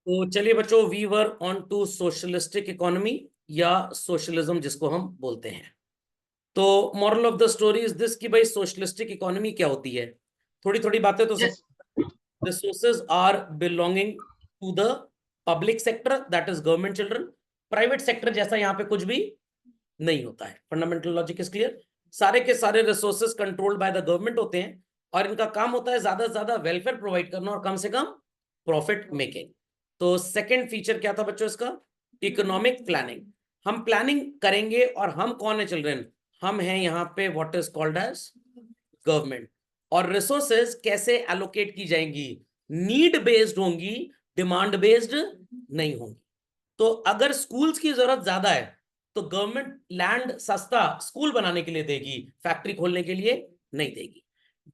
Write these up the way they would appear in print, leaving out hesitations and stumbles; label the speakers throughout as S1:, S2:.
S1: तो चलिए बच्चों, we were on to socialistic economy या सोशलिज्म जिसको हम बोलते हैं। तो moral of the story is this कि भाई सोशलिस्टिक इकोनॉमी क्या होती है। थोड़ी थोड़ी बातें तो
S2: Yes.
S1: Resources are belonging to the public sector, that is government children. Private sector जैसा यहाँ पे कुछ भी नहीं होता है। Fundamental logic is clear. सारे के सारे resources controlled by the government होते हैं और इनका काम होता है ज्यादा से ज्यादा वेलफेयर प्रोवाइड करना और कम से कम प्रॉफिट मेकिंग। तो सेकंड फीचर क्या था बच्चों इसका? Economic planning. हम प्लानिंग करेंगे और हम कौन है चिल्ड्रन? हम हैं यहाँ पे what is called as government. और रिसोर्सेज कैसे एलोकेट की जाएंगी? नीड बेस्ड होंगी, डिमांड बेस्ड नहीं होंगी। तो अगर स्कूल्स की जरूरत ज्यादा है तो गवर्नमेंट लैंड सस्ता स्कूल बनाने के लिए देगी, फैक्ट्री खोलने के लिए नहीं देगी।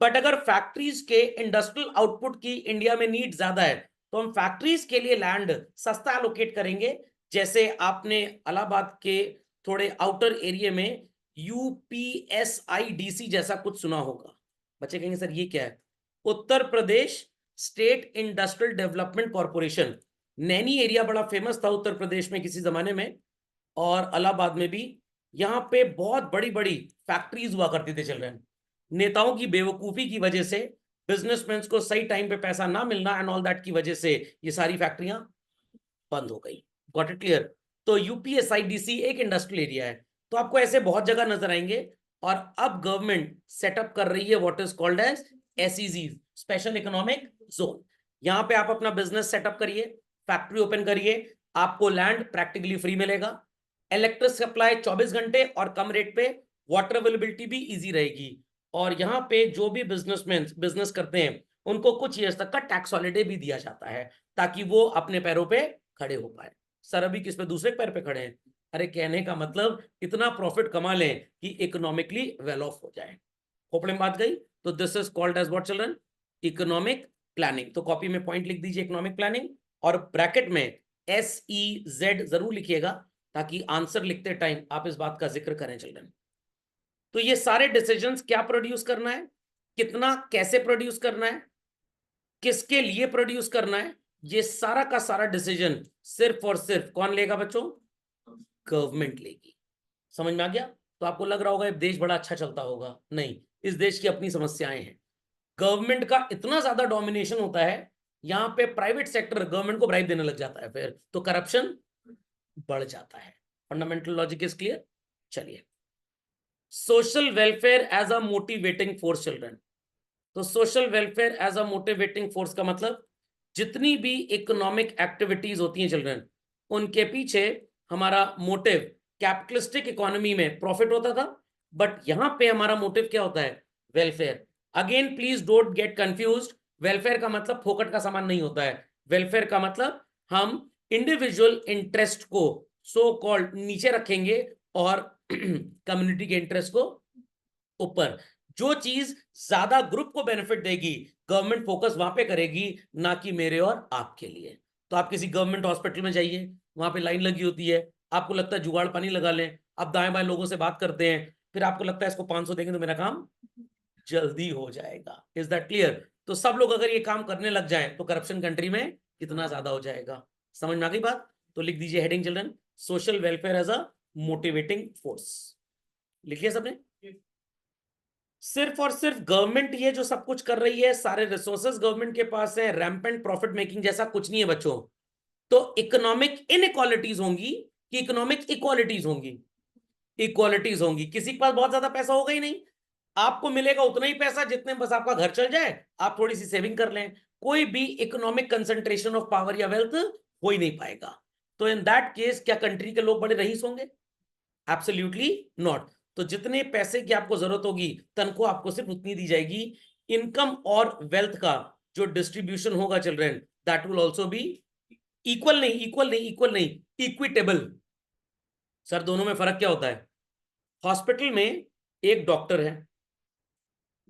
S1: बट अगर फैक्ट्रीज के इंडस्ट्रियल आउटपुट की इंडिया में नीड ज्यादा है तो हम फैक्ट्रीज के लिए लैंड सस्ता एलोकेट करेंगे। जैसे आपने इलाहाबाद के थोड़े आउटर एरिया में यूपीएसआईडीसी जैसा कुछ सुना होगा। बच्चे कहेंगे सर ये क्या है? Uttar Pradesh state industrial development corporation. Naini area बड़ा फेमस था उत्तर प्रदेश में किसी जमाने में, और इलाहाबाद में भी। यहाँ पे बहुत बड़ी बड़ी फैक्ट्रीज हुआ करती थे चिल्ड्रन। नेताओं की बेवकूफी की वजह से, बिजनेसमैन को सही टाइम पे पैसा ना मिलना एंड ऑल दैट की वजह से ये सारी फैक्ट्रियां बंद हो गई। Got it clear? तो यूपीएसआईडीसी एक इंडस्ट्रियल एरिया है। तो आपको ऐसे बहुत जगह नजर आएंगे। और अब गवर्नमेंट सेटअप कर रही है what is called as SEZ, special economic zone. यहाँ पे आप अपना बिजनेस सेटअप करिए, फैक्ट्री ओपन करिए, आपको लैंड प्रैक्टिकली फ्री मिलेगा, इलेक्ट्रिक सप्लाई 24 घंटे और कम रेट पे, वाटर अवेलेबिलिटी भी इजी रहेगी। और यहाँ पे जो भी बिजनेसमैन बिजनेस करते हैं उनको कुछ ईयर्स तक का टैक्स हॉलिडे भी दिया जाता है ताकि वो अपने पैरों पे खड़े हो पाए। सर अभी किस पे दूसरे पैर पे खड़े हैं? अरे कहने का मतलब इतना प्रॉफिट कमा लें कि इकोनॉमिकली वेल ऑफ हो जाए। खोपड़े में बात गई। तो this is called as what children? Economic planning. तो कॉपी में पॉइंट लिख दीजिए इकोनॉमिक प्लानिंग, और ब्रैकेट में SEZ जरूर लिखिएगा ताकि आंसर लिखते टाइम आप इस बात का जिक्र करें चिल्ड्रन। तो ये सारे डिसीजंस क्या प्रोड्यूस करना है, कितना कैसे प्रोड्यूस करना है, किसके लिए प्रोड्यूस करना है, ये सारा का सारा डिसीजन सिर्फ और सिर्फ कौन लेगा बच्चों? गवर्नमेंट लेगी। समझ में आ गया? तो आपको लग रहा होगा ये देश बड़ा अच्छा चलता होगा। नहीं, इस देश की अपनी समस्याएं हैं। गवर्नमेंट का इतना ज्यादा डोमिनेशन होता है, यहां पे प्राइवेट सेक्टर गवर्नमेंट को ब्राइब देने लग जाता है, फिर तो करप्शन बढ़ जाता है। Fundamental logic is clear? चलिए, social welfare as a motivating force children. तो social welfare as a motivating force का मतलब जितनी भी इकोनॉमिक एक्टिविटीज होती हैं चिल्ड्रन, उनके पीछे हमारा मोटिव कैपिटलिस्टिक इकोनॉमी में प्रॉफिट होता था, बट यहां पे हमारा मोटिव क्या होता है? Welfare. Again please don't get confused. Welfare का मतलब फोकट का सामान नहीं होता है। वेलफेयर का मतलब हम इंडिविजुअल इंटरेस्ट को सो कॉल्ड नीचे रखेंगे और कम्युनिटी के इंटरेस्ट को ऊपर। जो चीज ज्यादा ग्रुप को बेनिफिट देगी गवर्नमेंट फोकस वहां पे करेगी, ना कि मेरे और आपके लिए। तो आप किसी गवर्नमेंट हॉस्पिटल में जाइए, वहां पे लाइन लगी होती है, आपको लगता है जुगाड़ पानी लगा लें, आप दाएं बाएं लोगों से बात करते हैं, फिर आपको लगता है इसको 500 देंगे तो मेरा काम जल्दी हो जाएगा। Is that clear? तो सब लोग अगर ये काम करने लग जाएं तो करप्शन कंट्री में कितना ज्यादा हो जाएगा। समझ में आ गई बात? तो लिख दीजिए heading children, social welfare as a motivating force. लिखिए सबने। सिर्फ और सिर्फ गवर्नमेंट ये जो सब कुछ कर रही है, सारे रिसोर्सेज गवर्नमेंट के पास है, रैम्पेंट प्रॉफिट मेकिंग जैसा कुछ नहीं है बच्चों। तो इकोनॉमिक इनइक्वालिटीज होंगी कि इकोनॉमिक इक्वालिटीज होंगी? इक्वालिटीज होंगी। किसी के पास बहुत ज्यादा पैसा होगा ही नहीं, आपको मिलेगा उतना ही पैसा जितने बस आपका घर चल जाए, आप थोड़ी सी सेविंग कर लें। कोई भी इकोनॉमिक कंसंट्रेशन ऑफ पावर या वेल्थ हो ही नहीं पाएगा। तो इन दैट केस क्या कंट्री के लोग बड़े रईस होंगे? Absolutely not. तो जितने पैसे की आपको जरूरत होगी, तनख्वाह आपको सिर्फ उतनी दी जाएगी। इनकम और वेल्थ का जो डिस्ट्रीब्यूशन होगा children, that will also be equal नहीं, इक्वल नहीं, इक्वल नहीं, इक्विटेबल। सर दोनों में फर्क क्या होता है? हॉस्पिटल में एक डॉक्टर है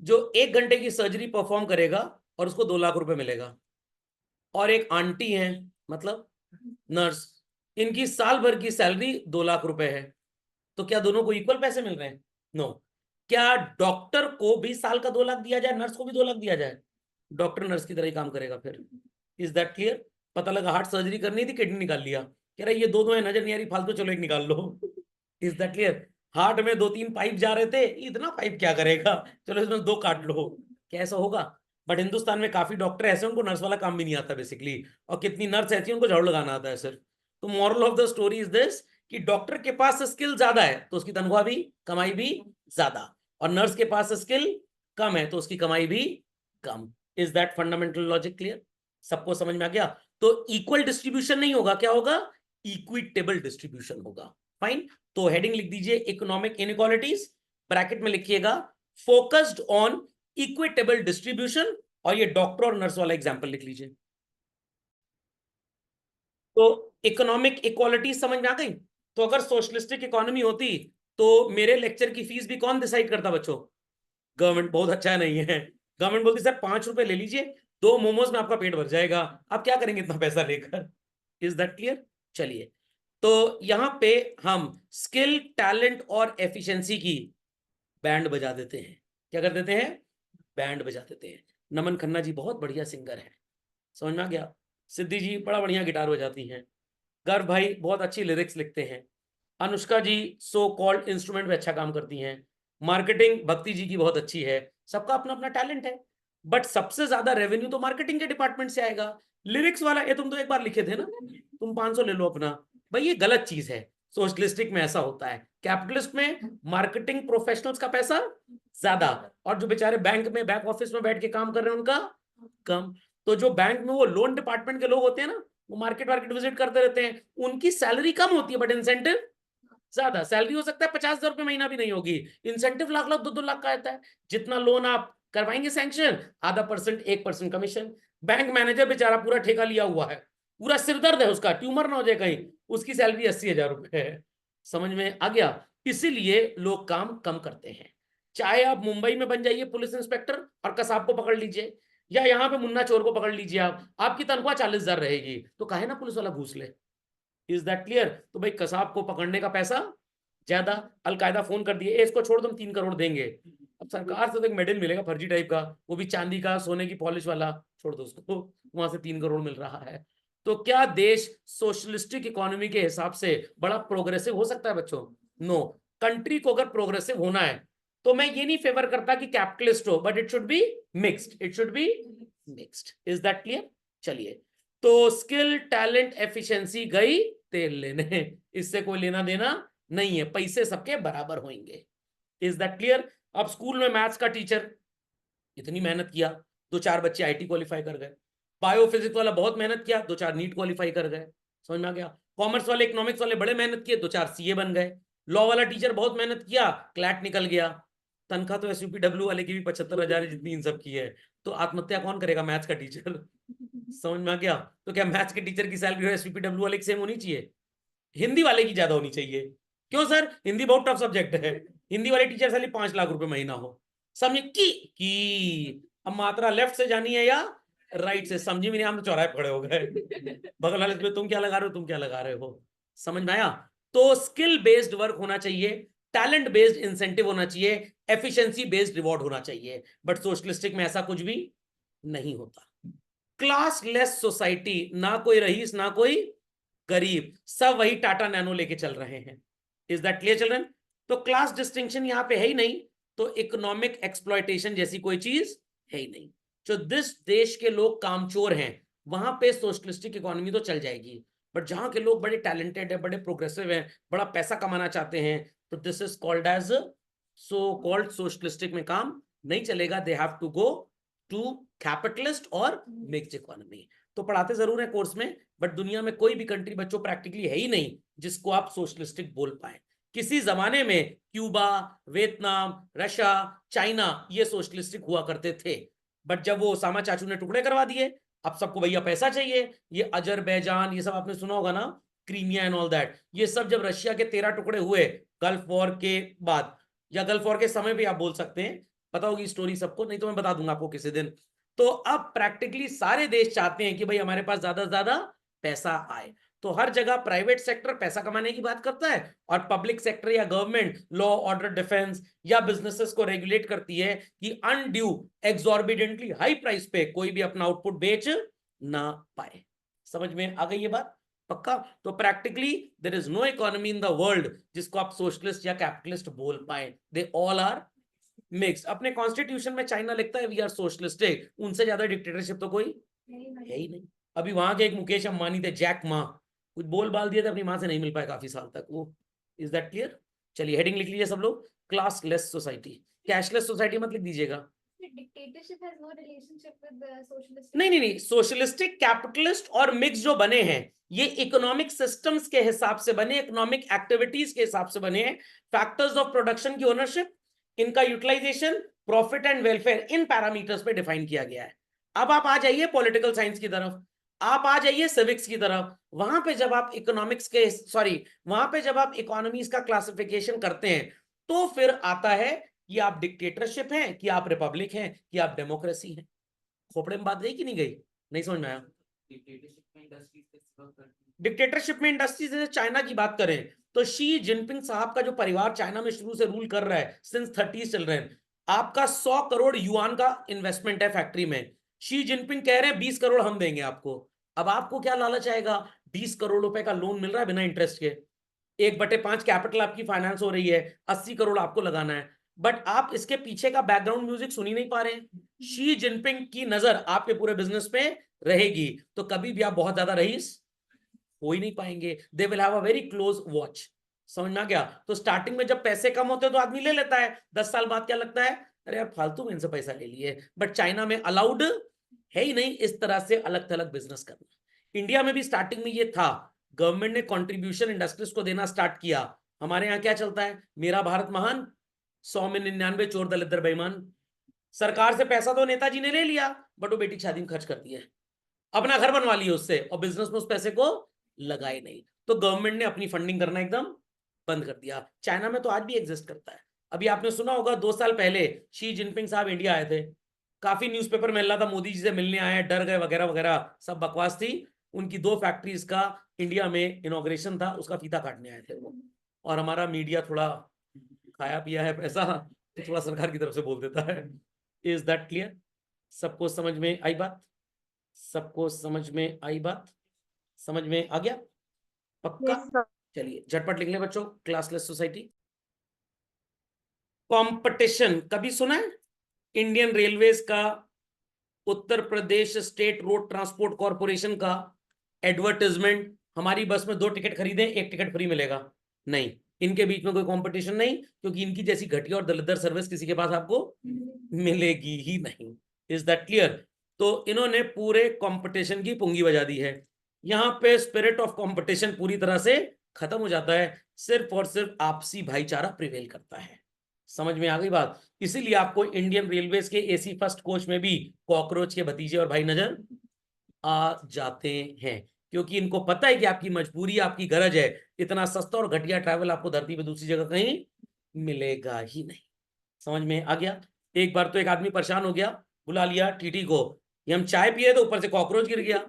S1: जो 1 घंटे की सर्जरी परफॉर्म करेगा और उसको 2 लाख रुपए मिलेगा, और एक आंटी है, मतलब नर्स, इनकी साल भर की सैलरी 2 लाख रुपए है। तो क्या दोनों को इक्वल पैसे मिल रहे हैं? नो। क्या डॉक्टर को भी साल का 2 लाख दिया जाए, नर्स को भी 2 लाख दिया जाए? डॉक्टर नर्स की तरह ही काम करेगा फिर। Is that clear? पता लगा हार्ट सर्जरी करनी थी, किडनी निकाल लिया, कह रहा ये दो है, नजर नहीं आ रही फालतू, चलो एक निकाल लो। Is that clear? हार्ट में 2-3 पाइप जा रहे थे, इतना पाइप क्या करेगा, चलो इसमें 2 काट लो, कैसा होगा? बट हिंदुस्तान में काफी डॉक्टर ऐसे उनको नर्स वाला काम भी नहीं आता बेसिकली, और कितनी नर्स ऐसी उनको झाड़ू लगाना आता है सिर्फ। तो moral of the story is this कि डॉक्टर के पास स्किल ज्यादा है तो उसकी तनख्वाह भी, कमाई भी ज्यादा, और नर्स के पास स्किल कम है तो उसकी कमाई भी कम। Is that fundamental logic clear? सबको समझ में आ गया? तो इक्वल डिस्ट्रीब्यूशन नहीं होगा, क्या होगा? इक्विटेबल डिस्ट्रीब्यूशन होगा। फाइन, तो हेडिंग लिख दीजिए इकोनॉमिक इनइक्वालिटीज, ब्रैकेट में लिखिएगा फोकस्ड ऑन इक्विटेबल डिस्ट्रीब्यूशन, और ये डॉक्टर और नर्स वाला एग्जांपल लिख लीजिए। तो इकोनॉमिक इक्वालिटी समझ में आ गई? तो अगर सोशलिस्टिक इकोनॉमी होती तो मेरे लेक्चर की फीस भी कौन डिसाइड करता बच्चों? गवर्नमेंट। बहुत अच्छा नहीं है, गवर्नमेंट बोलती सर 5 रुपए ले लीजिए, 2 मोमोज में आपका पेट भर जाएगा, आप क्या करेंगे इतना पैसा लेकर? Is that clear? चलिए, तो यहां पे हम स्किल, टैलेंट और एफिशिएंसी की बैंड बजा देते हैं। क्या कर देते हैं? बैंड बजा देते हैं। नमन खन्ना जी बहुत बढ़िया सिंगर है, समझ में आ गया? सिद्धि जी बड़ा बढ़िया गिटार बजाती हैं, गर्व भाई बहुत अच्छी लिरिक्स लिखते हैं, अनुष्का जी सो कॉल्ड इंस्ट्रूमेंट में अच्छा काम करती हैं, मार्केटिंग भक्ति जी की बहुत अच्छी है, सबका अपना अपना टैलेंट है। बट सबसे ज्यादा रेवेन्यू तो मार्केटिंग के डिपार्टमेंट से आएगा। लिरिक्स वाला ये तुम तो एक बार लिखे थे ना, तुम 500 ले लो अपना। भाई ये गलत चीज है, सोशलिस्टिक में ऐसा होता है, कैपिटलिस्ट में मार्केटिंग प्रोफेशनल्स का पैसा ज्यादा, और जो बेचारे बैंक में बैक ऑफिस में बैठ के काम कर रहे हैं उनका कम। तो जो बैंक में वो लोन डिपार्टमेंट के लोग होते हैं ना, वो मार्केट वार्केट विजिट करते रहते हैं, उनकी सैलरी कम होती है बट इंसेंटिव ज्यादा। सैलरी हो सकता है 50,000 रुपए महीना भी नहीं होगी, इंसेंटिव लाख लाख 2-2 लाख का आता है। जितना लोन आप करवाएंगे सैंक्शन, आधा परसेंट 1% कमीशन। बैंक मैनेजर बेचारा पूरा ठेका लिया हुआ है, पूरा सिरदर्द है उसका, ट्यूमर ना हो जाए कहीं, उसकी सैलरी 80,000 रुपए है। समझ में आ गया? इसीलिए लोग काम कम करते हैं। चाहे आप मुंबई में बन जाइए पुलिस इंस्पेक्टर और कसाब को पकड़ लीजिए, या यहाँ पे मुन्ना चोर को पकड़ लीजिए, आप आपकी तनख्वाह 40,000 रहेगी, तो काहे ना पुलिस वाला घूस ले। Is that clear? तो भाई कसाब को पकड़ने का पैसा ज्यादा, अलकायदा फोन कर दिए इसको छोड़ दो, हम 3 करोड़ देंगे, अब सरकार से तो एक मेडल मिलेगा फर्जी टाइप का, वो भी चांदी का, सोने की पॉलिश वाला, छोड़ दो उसको, वहां से 3 करोड़ मिल रहा है। तो क्या देश सोशलिस्टिक इकोनॉमी के हिसाब से बड़ा प्रोग्रेसिव हो सकता है बच्चों? नो। कंट्री को अगर प्रोग्रेसिव होना है तो मैं ये नहीं फेवर करता कि कैपिटलिस्ट हो, but it should be mixed, it should be mixed. Is that clear? चलिए, तो स्किल, टैलेंट, एफिशिएंसी गई तेल लेने, इससे कोई लेना देना नहीं है, पैसे सबके बराबर होंगे। Is that clear? अब स्कूल में मैथ्स का टीचर इतनी मेहनत किया, 2-4 बच्चे आईटी क्वालिफाई कर गए, बायोफिजिक्स वाला बहुत मेहनत किया, 2-4 नीट क्वालिफाई कर गए, समझ में आ गया? कॉमर्स वाले, इकोनॉमिक्स वाले बड़े मेहनत किए, 2-4 सीए बन गए, लॉ वाला टीचर बहुत मेहनत किया, क्लैट निकल गया। तनख्वाह तो एसयूपीडब्ल्यू वाले की भी 75,000 जितनी इन सब की है, तो आत्महत्या कौन करेगा? मैथ्स का टीचर। समझ में आ गया? तो क्या मैथ्स के टीचर की सैलरी एसयूपीडब्ल्यू वाले की सेम होनी चाहिए? हिंदी वाले की ज्यादा होनी चाहिए। क्यों सर? हिंदी बहुत टफ सब्जेक्ट है, हिंदी वाले टीचर सैलरी 5 लाख रुपए महीना हो। समझे की अब मात्रा लेफ्ट से जानी है या राइट से? समझी भी नहीं, हम तो चौराहे पड़े हो गए, बगल वाले में तुम क्या लगा रहे हो, तुम क्या लगा रहे हो? समझ में आया? तो स्किल बेस्ड वर्क होना चाहिए, टैलेंट बेस्ड इंसेंटिव होना चाहिए, एफिशिएंसी बेस्ड रिवॉर्ड होना चाहिए, बट सोशलिस्टिक में ऐसा कुछ भी नहीं होता। क्लासलेस सोसाइटी, ना कोई रईस ना कोई गरीब, सब वही टाटा नैनो लेके चल रहे हैं। Is that clear children? तो क्लास डिस्टिंक्शन यहां पे है ही नहीं, तो इकोनॉमिक एक्सप्लॉयटेशन जैसी कोई चीज है ही नहीं। जो जिस देश के लोग कामचोर हैं वहां पे सोशलिस्टिक इकोनॉमी तो चल जाएगी, बट जहां के लोग बड़े टैलेंटेड है, बड़े प्रोग्रेसिव हैं, बड़ा पैसा कमाना चाहते हैं, तो this is called as so called socialistic में काम नहीं चलेगा। They have to go to capitalist और मिक्स्ड इकोनॉमी। तो पढ़ाते जरूर है कोर्स में, बट दुनिया में कोई भी कंट्री बच्चों प्रैक्टिकली है ही नहीं जिसको आप सोशलिस्टिक बोल पाए। किसी जमाने में क्यूबा, वियतनाम, रशिया, चाइना ये सोशलिस्टिक हुआ करते थे, बट जब वो ओसामा चाचू ने टुकड़े करवा दिए, अब सबको भैया पैसा चाहिए। ये अजरबैजान, ये सब आपने सुना होगा ना, क्रीमिया एंड ऑल दैट, ये सब जब रशिया के 13 टुकड़े हुए गल्फ वॉर के बाद, या गल्फ वॉर के समय भी आप बोल सकते हैं, पता होगी स्टोरी सबको, नहीं तो मैं बता दूंगा आपको किसी दिन। तो अब प्रैक्टिकली सारे देश चाहते हैं कि भाई हमारे पास ज्यादा से ज्यादा पैसा आए, तो हर जगह प्राइवेट सेक्टर पैसा कमाने की बात करता है, और पब्लिक सेक्टर या गवर्नमेंट लॉ ऑर्डर डिफेंस या बिजनेसेस को रेगुलेट करती है कि अनड्यू एक्सॉर्बिडेंटली हाई प्राइस पे कोई भी अपना आउटपुट बेच ना पाए। समझ में आ गई ये बात? पक्का? तो practically there is no economy in the world जिसको आप सोशलिस्ट या कैपिटलिस्ट बोल पाए, दे ऑल आर मिक्स। अपने कॉन्स्टिट्यूशन में चाइना लिखता है वी आर सोशलिस्टिक, उनसे ज्यादा डिक्टेटरशिप तो कोई है ही नहीं। अभी वहां के एक मुकेश अंबानी थे, जैक मा, कुछ बोल बाल दिए थे, अपनी मां से नहीं मिल पाए काफी साल तक वो। Is that clear? चलिए हेडिंग लिख लीजिए सब लोग, क्लासलेस सोसाइटी। कैशलेस सोसाइटी मत लिख दीजिएगा।
S2: Dictatorship has no relationship with socialist.
S1: नहीं, सोशलिस्टिक, कैपिटलिस्ट और मिक्स जो बने हैं ये इकोनॉमिक सिस्टम्स के हिसाब से बने, इकोनॉमिक एक्टिविटीज के हिसाब से बने हैं। फैक्टर्स ऑफ प्रोडक्शन की ओनरशिप, इनका यूटिलाइजेशन, प्रॉफिट एंड वेलफेयर, इन पैरामीटर्स पे डिफाइन किया गया है। अब आप आ जाइए पॉलिटिकल साइंस की तरफ, आप आ जाइए सिविक्स की तरफ। वहां पे जब आप इकोनॉमिक्स के वहां पे जब आप इकोनॉमीज का क्लासिफिकेशन करते हैं तो फिर आता है कि आप डिक्टेटरशिप हैं, कि आप रिपब्लिक हैं, कि आप डेमोक्रेसी हैं। खोपड़े में बात गई कि नहीं गई? नहीं समझ में आया? डिक्टेटरशिप में इंडस्ट्रीज, जैसे चाइना की बात करें तो शी जिनपिंग साहब का जो परिवार चाइना में शुरू से रूल कर रहा है, सिंस 30 चल रहे हैं, आपका 100 करोड़ युआन का इन्वेस्टमेंट है फैक्ट्री में। शी जिनपिंग कह रहे हैं 20 करोड़ हम देंगे आपको। अब आपको क्या लालच आएगा? 20 करोड़ रुपए का लोन मिल रहा है बिना इंटरेस्ट के, 1/5 कैपिटल आपकी फाइनेंस हो रही है, 80 करोड़ आपको लगाना है। बट आप इसके पीछे का बैकग्राउंड म्यूजिक सुन ही नहीं पा रहे हैं। शी जिनपिंग की नजर आपके पूरे बिजनेस पे रहेगी, तो कभी भी आप बहुत ज्यादा रईस हो ही नहीं पाएंगे। They will have a very close watch. समझ में आ गया? तो स्टार्टिंग में जब पैसे कम होते हैं तो आदमी ले लेता है, 10 साल बाद क्या लगता है, अरे यार फालतू में इनसे पैसा ले लिए। बट चाइना में अलाउड है ही नहीं इस तरह से अलग थलग बिजनेस करना। इंडिया में भी स्टार्टिंग में ये था, गवर्नमेंट ने कंट्रीब्यूशन इंडस्ट्रीज को देना स्टार्ट किया। हमारे यहाँ क्या चलता है, मेरा भारत महान, 100 में 99 चोर दलिद्र बेईमान। सरकार से पैसा तो नेताजी ने ले लिया, बट वो बेटी की शादी में खर्च कर दिया, अपना घर बनवा लिया उससे, और बिजनेस में उस पैसे को लगाए नहीं। तो गवर्नमेंट ने अपनी फंडिंग करना एकदम बंद कर दिया। चाइना में तो आज भी एग्जिस्ट करता है। अभी आपने सुना होगा 2 साल पहले शी जिनपिंग साहब इंडिया आए थे, काफी न्यूज़पेपर में मिल रहा था मोदी जी से मिलने आए, डर गए वगैरह वगैरह, सब बकवास थी। उनकी 2 फैक्ट्रीज का इंडिया में इनॉग्रेशन था, उसका फीता काटने आए थे वो। और हमारा मीडिया थोड़ा खाया पिया है पैसा, तो थोड़ा सरकार की तरफ से बोल देता है। Is that clear? सबको समझ में आई बात? सबको समझ में आई बात? समझ में आ गया? पक्का?
S2: yes,
S1: चलिए झटपट लिख लें बच्चों, क्लासलेस सोसाइटी। कंपटीशन कभी सुना है? इंडियन रेलवेज का, उत्तर Pradesh state road transport corporation का एडवर्टाइजमेंट, हमारी बस में 2 टिकट खरीदें 1 टिकट फ्री मिलेगा। नहीं, इनके बीच में कोई कंपटीशन नहीं, क्योंकि इनकी जैसी घटिया और दलिद्र सर्विस किसी के पास आपको मिलेगी ही नहीं। Is that clear? तो इन्होंने पूरे कंपटीशन की पुंगी बजा दी है। यहां पे स्पिरिट ऑफ कंपटीशन पूरी तरह से खत्म हो जाता है, सिर्फ और सिर्फ आपसी भाईचारा प्रिवेल करता है। समझ में आ गई बात? इसीलिए आपको इंडियन रेलवेज के एसी फर्स्ट कोच में भी कॉकरोच के भतीजे और भाई नजर आ जाते हैं, क्योंकि इनको पता है कि आपकी मजबूरी, आपकी गरज है। इतना सस्ता और घटिया ट्रैवल आपको धरती पे दूसरी जगह कहीं मिलेगा ही नहीं। समझ में आ गया? एक बार तो एक आदमी परेशान हो गया, बुला लिया टीटी को, ये हम चाय पिए तो ऊपर से कॉकरोच गिर गया।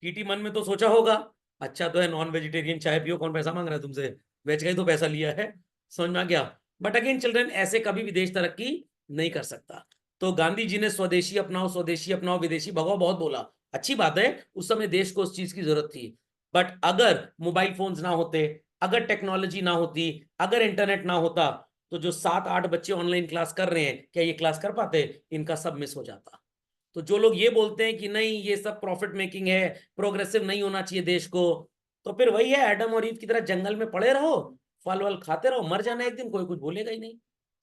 S1: टीटी मन में तो सोचा होगा, अच्छा तो है नॉन वेजिटेरियन चाय पियो, कौन पैसा मांग रहा है तुमसे, वेज का ही तो पैसा लिया है। समझ में आ गया? बट अगेन चिल्ड्रन, ऐसे कभी भी देश तरक्की नहीं कर सकता। तो गांधी जी ने स्वदेशी अपनाओ विदेशी भगाओ बहुत बोला, अच्छी बात है, उस समय देश को उस चीज की जरूरत थी। बट अगर मोबाइल फोन्स ना होते, अगर टेक्नोलॉजी ना होती, अगर इंटरनेट ना होता, तो जो 7-8 बच्चे ऑनलाइन क्लास कर रहे हैं, क्या ये क्लास कर पाते? इनका सब मिस हो जाता। तो जो लोग ये बोलते हैं कि नहीं ये सब प्रॉफिट मेकिंग है, प्रोग्रेसिव नहीं होना चाहिए देश को, तो फिर वही है, एडम और ईव की तरह जंगल में पड़े रहो, फल वल खाते रहो, मर जाना एक दिन, कोई कुछ बोलेगा ही नहीं।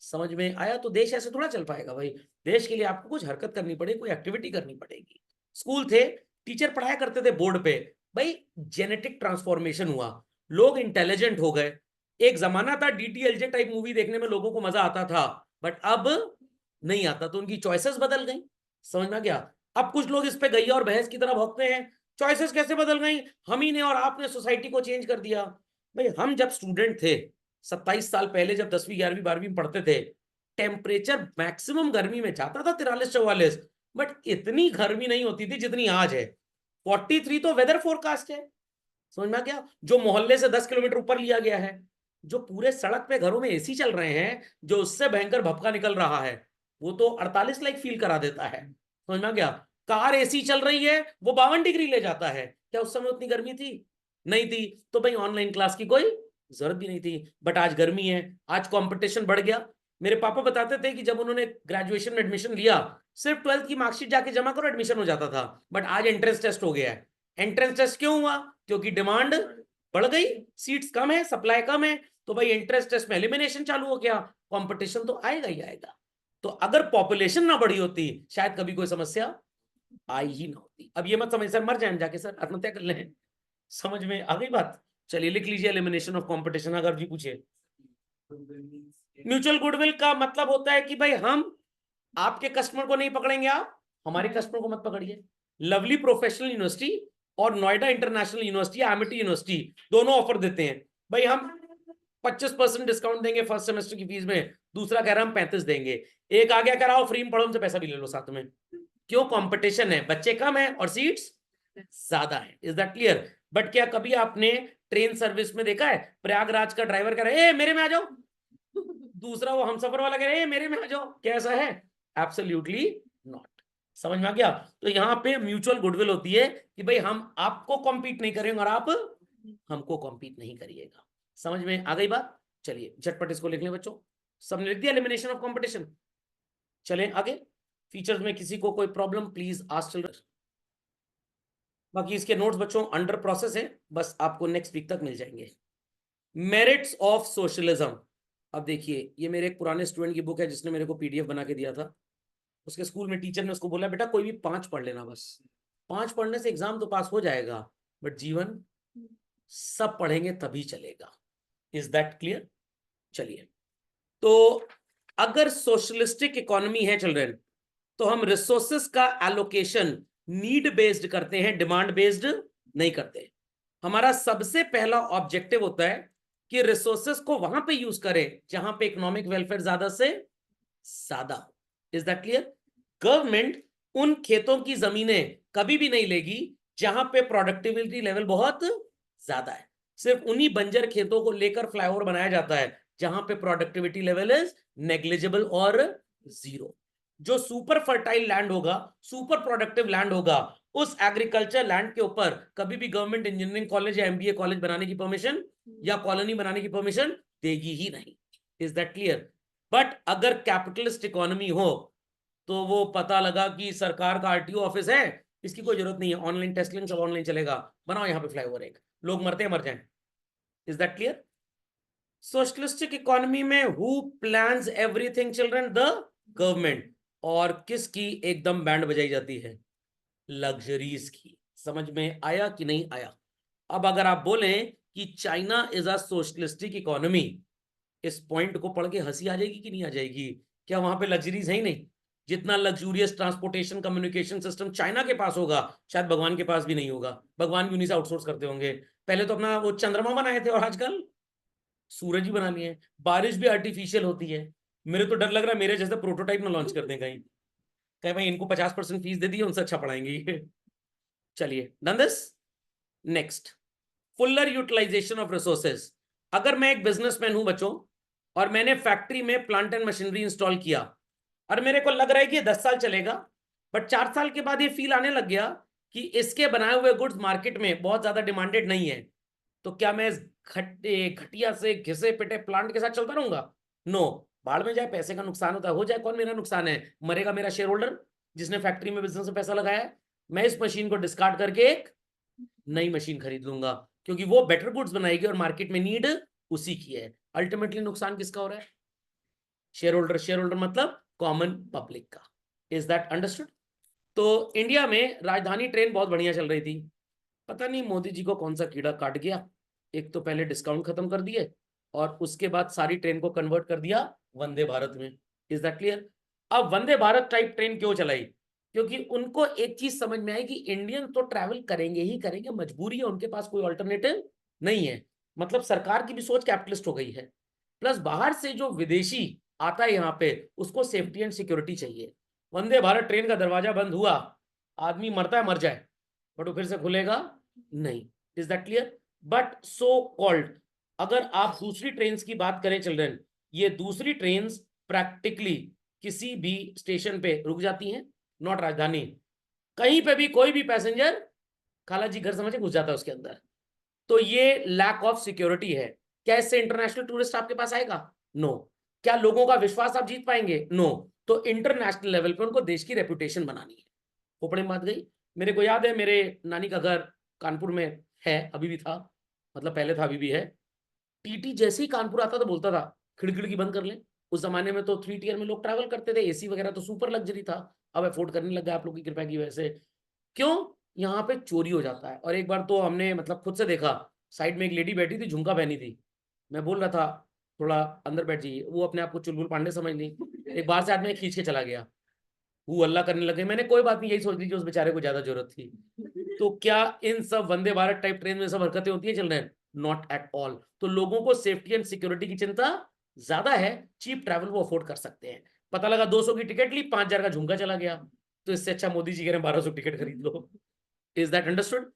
S1: समझ में आया? तो देश ऐसे थोड़ा चल पाएगा भाई। देश के लिए आपको कुछ हरकत करनी पड़ेगी, कोई एक्टिविटी करनी पड़ेगी। स्कूल थे, टीचर पढ़ाया करते थे बोर्ड पे, भाई जेनेटिक ट्रांसफॉर्मेशन हुआ, लोग इंटेलिजेंट हो गए। एक जमाना था डीटीएलजे टाइप मूवी देखने में लोगों को मजा आता था, बट अब नहीं आता, तो उनकी चॉइसेस बदल गई। समझ में आ गया? अब कुछ लोग इस पे गैया और भैंस की तरह भौंकते हैं, चॉइसेस कैसे बदल गई, हम ही ने और आपने सोसाइटी को चेंज कर दिया। भाई हम जब स्टूडेंट थे 27 साल पहले, जब 10वीं 11वीं 12वीं में पढ़ते थे, टेम्परेचर मैक्सिमम गर्मी में जाता था 43-44, बट इतनी गर्मी नहीं होती थी जितनी आज है। 43 तो वेदर फोरकास्ट है। समझ में आ गया? जो मोहल्ले से 10 किलोमीटर ऊपर लिया गया है, जो पूरे सड़क पे घरों में एसी चल रहे हैं, जो उससे भयंकर भपका निकल रहा है, वो तो 48 लाइक फील करा देता है। समझ में आ गया? कार एसी चल रही है, वो 52 डिग्री ले जाता है। क्या उस समय उतनी गर्मी थी? नहीं थी। तो भाई ऑनलाइन क्लास की कोई जरूरत भी नहीं थी। बट आज गर्मी है, आज कंपटीशन बढ़ गया। मेरे पापा बताते थे कि जब उन्होंने ग्रेजुएशन में एडमिशन लिया, सिर्फ 12th की मार्कशीट जाके जमा करो, एडमिशन हो जाता था। बट आज एंट्रेंस टेस्ट हो गया है। एंट्रेंस टेस्ट क्यों हुआ? क्योंकि डिमांड बढ़ गई, सीट्स कम है, सप्लाई कम है। तो भाई एंट्रेंस टेस्ट में एलिमिनेशन चालू हो गया, कंपटीशन तो आएगा ही आएगा। तो अगर पॉपुलेशन ना बढ़ी होती, शायद कभी कोई समस्या आई ही ना होती। अब ये मत समझ सर मर जाए जाके, सर आत्महत्या कर लें। समझ में आ गई बात? चलिए लिख लीजिए, एलिमिनेशन ऑफ कंपटीशन, अगर भी पूछे। म्यूचुअल गुडविल का मतलब होता है कि भाई हम आपके कस्टमर को नहीं पकड़ेंगे, आप हमारे कस्टमर को मत पकड़िए। लवली प्रोफेशनल यूनिवर्सिटी और Noida international university, Amity university, दोनों ऑफर देते हैं भाई हम 25% डिस्काउंट देंगे फर्स्ट सेमेस्टर की फीस में, दूसरा कह रहा हम 35 देंगे, एक आ गया कह रहा हो फ्री में पढ़ो, हमसे पैसा भी ले लो साथ में। क्यों? कंपटीशन है, बच्चे कम है और सीट्स ज्यादा है। Is that clear? बट क्या कभी आपने ट्रेन सर्विस में देखा है प्रयागराज का ड्राइवर कह रहा है ए मेरे में आ जाओ, दूसरा वो हमसफर वाला कह रहा है ए मेरे में आ जाओ? कैसा है? Absolutely not. समझ में आ गया? तो यहाँ पे म्यूचुअल गुडविल होती है कि भाई हम आपको कॉम्पीट नहीं करेंगे और आप हमको कॉम्पीट नहीं करिएगा। समझ में आ गई बात? चलिए झटपट इसको लिख लें बच्चों, सबने लिख दिया एलिमिनेशन ऑफ कंपटीशन। चलें आगे। फीचर्स में किसी को कोई प्रॉब्लम प्लीज आस्क चिल्ड्रन। बाकी इसके नोट्स बच्चों अंडर प्रोसेस है, बस आपको नेक्स्ट वीक तक मिल जाएंगे। Merits of socialism. अब देखिए ये मेरे एक पुराने स्टूडेंट की बुक है जिसने मेरे को पीडीएफ बना के दिया था। उसके स्कूल में टीचर ने उसको बोला बेटा कोई भी 5 पढ़ लेना, बस 5 पढ़ने से एग्जाम तो पास हो जाएगा, बट जीवन सब पढ़ेंगे तभी चलेगा। Is that clear? चलिए, तो अगर सोशलिस्टिक इकोनॉमी है चिल्ड्रन, तो हम रिसोर्सेस का एलोकेशन नीड बेस्ड करते हैं, डिमांड बेस्ड नहीं करते। हमारा सबसे पहला ऑब्जेक्टिव होता है कि रिसोर्सेस को वहां पे यूज करें जहां पे इकोनॉमिक वेलफेयर ज्यादा से ज्यादा हो। Is that clear? गवर्नमेंट उन खेतों की जमीनें कभी भी नहीं लेगी जहां पे प्रोडक्टिविटी लेवल बहुत ज्यादा है। सिर्फ उन्हीं बंजर खेतों को लेकर फ्लाईओवर बनाया जाता है जहां पे प्रोडक्टिविटी लेवल इज नेग्लिजिबल और जीरो। जो सुपर फर्टाइल लैंड होगा, सुपर प्रोडक्टिव लैंड होगा, उस एग्रीकल्चर लैंड के ऊपर कभी भी गवर्नमेंट इंजीनियरिंग कॉलेज या एमबीए कॉलेज बनाने की परमिशन या कॉलोनी बनाने की परमिशन देगी ही नहीं। Is that clear? बट अगर कैपिटलिस्ट इकोनॉमी हो तो वो पता लगा कि सरकार का आरटीओ ऑफिस है, इसकी कोई जरूरत नहीं है, ऑनलाइन टेस्ट लेंगे, सब ऑनलाइन चलेगा, बनाओ यहाँ पे फ्लाईओवर, एक लोग मरते हैं मर जाएं। Is that clear? Socialistic economy में who plans everything children? The government. और किसकी एकदम बैंड बजाई जाती है? लग्जरीज की। समझ में आया कि नहीं आया? अब अगर आप बोलें कि China is a socialistic economy, इस पॉइंट को पढ़ के हंसी आ जाएगी कि नहीं आ जाएगी? क्या वहां पे लग्जरीज है ही नहीं? जितना luxurious transportation communication system China के पास होगा, शायद भगवान के पास भी नहीं होगा। भगवान भी उन्हीं से आउटसोर्स करते होंगे। पहले तो अपना वो चंद्रमा बनाए थे और आजकल सूरज ही बना लिए हैं। बारिश भी आर्टिफिशियल होती है। मेरे तो डर लग रहा है मेरे जैसे प्रोटोटाइप ना लॉन्च कर दें कहीं, कहीं भाई इनको 50% फीस दे दी है, उनसे अच्छा पढ़ाएंगे। चलिए done this. Next, fuller utilisation of resources. अगर मैं एक बिजनेसमैन हूं बच्चों और मैंने फैक्ट्री में प्लांट एंड मशीनरी इंस्टॉल किया और मेरे को लग रहा है कि 10 साल चलेगा, बट 4 साल के बाद ये फील आने लग गया कि इसके बनाए हुए गुड्स मार्केट में बहुत ज्यादा डिमांडेड नहीं है, तो क्या मैं इस घटिया से घिसे पिटे प्लांट के साथ चलता रहूंगा? नो। बाढ़ में जाए, पैसे का नुकसान होता है, हो जाए, कौन मेरा नुकसान है? मरेगा मेरा शेयर होल्डर जिसने फैक्ट्री में बिजनेस में पैसा लगाया है। मैं इस मशीन को डिस्कार्ड करके एक नई मशीन खरीद लूंगा, क्योंकि वो बेटर गुड्स बनाएगी और मार्केट में नीड उसी की है। अल्टीमेटली नुकसान किसका हो रहा है? Share holder. शेयर होल्डर मतलब कॉमन पब्लिक का। Is that understood? तो इंडिया में राजधानी ट्रेन बहुत बढ़िया चल रही थी, पता नहीं मोदी जी को कौन सा कीड़ा काट गया, एक तो पहले डिस्काउंट खत्म कर दिए और उसके बाद सारी ट्रेन को कन्वर्ट कर दिया वंदे भारत में। Is that clear? अब वंदे भारत टाइप ट्रेन क्यों चलाई? क्योंकि उनको एक चीज समझ में आई कि इंडियन तो ट्रैवल करेंगे ही करेंगे, मजबूरी है, उनके पास कोई ऑल्टरनेटिव नहीं है। मतलब सरकार की भी सोच कैपिटलिस्ट हो गई है। प्लस बाहर से जो विदेशी आता है यहाँ पे, उसको सेफ्टी एंड सिक्योरिटी चाहिए। वंदे भारत ट्रेन का दरवाजा बंद हुआ, आदमी मरता है मर जाए, बट वो फिर से खुलेगा नहीं। Is that clear? But so called, अगर आप दूसरी ट्रेन की बात करें चिल्ड्रन, ये दूसरी ट्रेन प्रैक्टिकली किसी भी स्टेशन पे रुक जाती हैं, नॉट राजधानी। कहीं पे भी कोई भी पैसेंजर खाला जी घर समझ के घुस जाता है उसके अंदर। तो ये लैक ऑफ सिक्योरिटी है। क्या इससे इंटरनेशनल टूरिस्ट आपके पास आएगा? नो। क्या लोगों का विश्वास आप जीत पाएंगे? नो। तो इंटरनेशनल लेवल पे उनको देश की रेपुटेशन बनानी है। खोपड़े में बात गई। मेरे को याद है, मेरे नानी का घर कानपुर में है, अभी भी था, मतलब पहले था, अभी भी है। टीटी जैसे ही कानपुर आता तो बोलता था खिड़की बंद कर ले। उस जमाने में तो 3 टियर में लोग ट्रैवल करते थे, एसी वगैरह तो सुपर लग्जरी था। अब अफोर्ड करने लग गया आप लोग की कृपा की वजह से। क्यों? यहाँ पे चोरी हो जाता है। और एक बार तो हमने मतलब खुद से देखा, साइड में एक लेडी बैठी थी, झुमका पहनी थी। मैं बोल रहा था थोड़ा अंदर बैठ जाइए, वो अपने आप को चुलबुल पांडे समझ ली। एक बार से आदमी खींच के चला गया, वो अल्लाह करने लगे। मैंने कोई बात नहीं, यही सोच ली कि उस बेचारे को ज्यादा जरूरत थी। तो क्या इन सब वंदे भारत टाइप ट्रेन में सब हरकतें होती है चल रहे हैं? Not at all. तो लोगों को सेफ्टी एंड सिक्योरिटी की चिंता ज्यादा है, चीप ट्रैवल वो अफोर्ड कर सकते हैं। पता लगा 200 की टिकट ली, 5,000 का झुमका चला गया। तो इससे अच्छा मोदी जी कह रहे हैं 1,200 टिकट खरीद लो। Is that understood?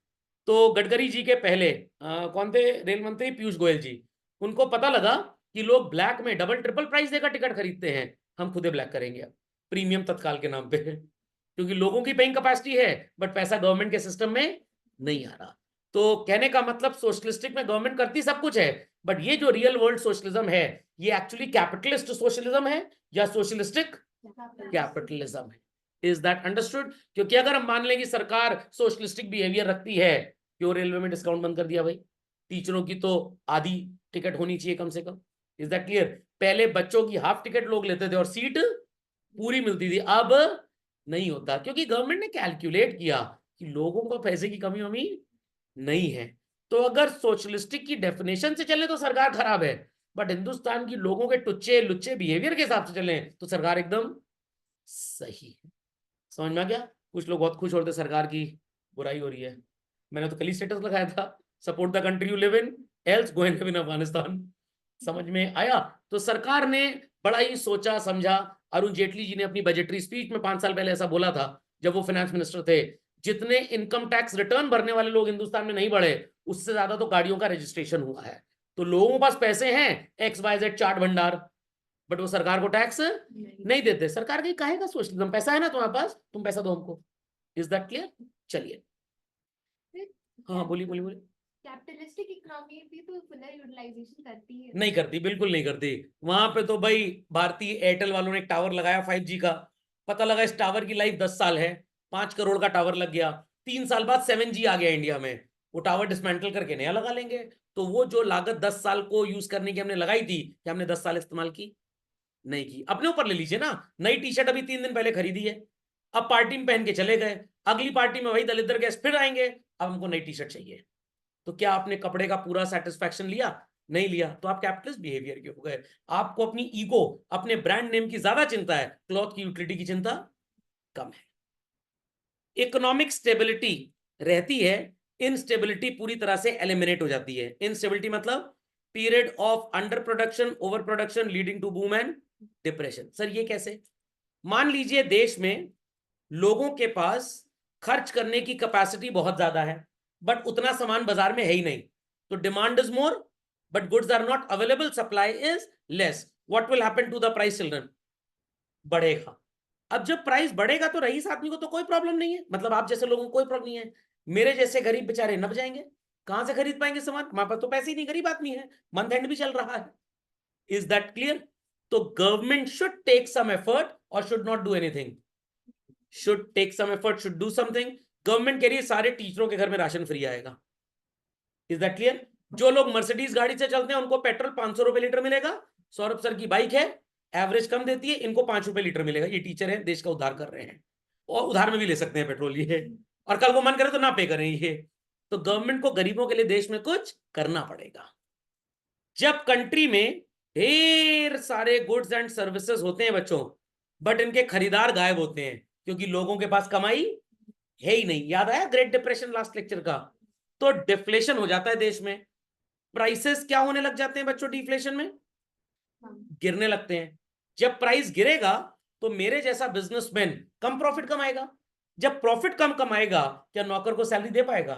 S1: तो गडकरी जी के पहले कौन थे रेल मंत्री? पीयूष गोयल जी। उनको पता लगा कि लोग ब्लैक में डबल ट्रिपल प्राइस देकर टिकट खरीदते हैं, हम खुदे ब्लैक करेंगे अब, प्रीमियम तत्काल के नाम पे। क्योंकि लोगों की पेइंग कैपेसिटी है, बट पैसा गवर्नमेंट के सिस्टम में नहीं आ रहा। तो कहने का मतलब सोशलिस्टिक में गवर्नमेंट करती सब कुछ है, बट ये जो रियल वर्ल्ड सोशलिज्म है, ये एक्चुअली कैपिटलिस्ट सोशलिज्म है या सोशलिस्टिक कैपिटलिज्म है। Is that understood? क्योंकि अगर हम मान लें कि सरकार सोशलिस्टिक बिहेवियर रखती है, क्यों रेलवे में डिस्काउंट बंद कर दिया भाई? टीचरों की तो आधी टिकट होनी चाहिए कम से कम। Is that clear? पहले बच्चों की हाफ टिकट लोग लेते थे और सीट पूरी मिलती थी, अब नहीं होता, क्योंकि गवर्नमेंट ने कैलकुलेट किया कि लोगों को पैसे की कमी वमी नहीं है। तो अगर सोशलिस्टिक की डेफिनेशन से चले तो सरकार खराब है, बट हिंदुस्तान की लोगों के टुच्चे लुच्चे बिहेवियर के हिसाब से चले तो सरकार एकदम सही है। समझ में आ गया? कुछ लोग बहुत खुश होते सरकार की बुराई हो रही है। मैंने तो कल ही स्टेटस लगाया था, support the country you live in, else go and live in Afghanistan. समझ में आया? तो सरकार ने बड़ा ही सोचा समझा। अरुण जेटली जी ने अपनी बजटरी स्पीच में 5 साल पहले ऐसा बोला था, जब वो फाइनेंस मिनिस्टर थे, जितने इनकम टैक्स रिटर्न भरने वाले लोग हिंदुस्तान में नहीं बढ़े, उससे ज्यादा तो गाड़ियों का रजिस्ट्रेशन हुआ है। तो लोगों के पास पैसे हैं, XYZ चार्ट भंडार, बट वो सरकार को टैक्स नहीं देते। सरकार की काहे का सोशलिज्म? पैसा है ना तुम्हारे पास, तुम पैसा दो हमको। Is that clear? चलिए, हाँ बोलिए बोलिए बोलिए।
S2: कैपिटलिस्टिक इकोनॉमी भी तो पुनर्यूटिलाइजेशन करती है।
S1: नहीं करती, बिल्कुल नहीं करती। वहां पे तो भाई भारतीय एयरटेल वालों ने एक टावर लगाया 5G का, पता लगा इस टावर की लाइफ 10 साल है, 5 करोड़ का टावर लग गया, 3 साल बाद 7G आ गया इंडिया में, वो टावर डिसमेंटल करके नया लगा लेंगे। तो वो जो लागत 10 साल को यूज करने की हमने लगाई थी, क्या हमने 10 साल इस्तेमाल की? नहीं की। अपने ऊपर ले लीजिए ना, नई टी शर्ट अभी 3 दिन पहले खरीदी है, अब पार्टी में पहन के चले गए, अगली पार्टी में वही दलिद्र गैस फिर आएंगे, अब हमको नई टी शर्ट चाहिए। तो क्या आपने कपड़े का पूरा सेटिस्फैक्शन लिया? नहीं लिया, तो आप कैपिटलिस्ट बिहेवियर के हो गए। आपको अपनी ईगो, अपने ब्रांड नेम की ज्यादा चिंता है, क्लॉथ की यूटिलिटी की चिंता कम है। इकोनॉमिक स्टेबिलिटी रहती है, इनस्टेबिलिटी पूरी तरह से एलिमिनेट हो जाती है। इनस्टेबिलिटी मतलब period of under production, over production leading to boom and depression. Sir ये कैसे? मान लीजिए देश में लोगों के पास खर्च करने की कैपेसिटी बहुत ज्यादा है, बट उतना सामान बाजार में है ही नहीं, तो demand is more but goods are not available, supply is less. What will happen to the price children? बढ़ेगा। अब जब प्राइस बढ़ेगा तो रईस आदमी को तो कोई प्रॉब्लम नहीं है, मतलब आप जैसे लोगों को कोई प्रॉब्लम नहीं है, मेरे जैसे गरीब बेचारे न बजाएंगे, कहां से खरीद पाएंगे सामान? हमारे पास तो पैसे ही नहीं, गरीब आदमी है, मंथ एंड भी चल रहा है। Is that clear? तो government should take some effort और should not do anything. Should take some effort, should do something. Government कह रही है सारे टीचरों के घर में राशन फ्री आएगा। Is that clear? जो लोग मर्सिडीज गाड़ी से चलते हैं उनको पेट्रोल 500 रुपए लीटर मिलेगा। सौरभ सर की बाइक है, एवरेज कम देती है, इनको 5 रुपए लीटर मिलेगा। ये टीचर है, देश का उद्धार कर रहे हैं, और उधार में भी ले सकते हैं पेट्रोल ये, और कल को मन करे तो ना पे करें ये। तो गवर्नमेंट को गरीबों के लिए देश में कुछ करना पड़ेगा। जब कंट्री में ढेर सारे गुड्स एंड सर्विसेज होते हैं बच्चों, बट इनके खरीदार गायब होते हैं, क्योंकि लोगों के पास कमाई है ही नहीं। याद आया ग्रेट डिप्रेशन लास्ट लेक्चर का? तो डिफ्लेशन हो जाता है देश में, प्राइसेस क्या होने लग जाते हैं बच्चों? डिफ्लेशन में गिरने लगते हैं। जब प्राइस गिरेगा तो मेरे जैसा बिजनेसमैन कम प्रॉफिट कमाएगा। जब प्रॉफिट कम कमाएगा, क्या नौकर को सैलरी दे पाएगा?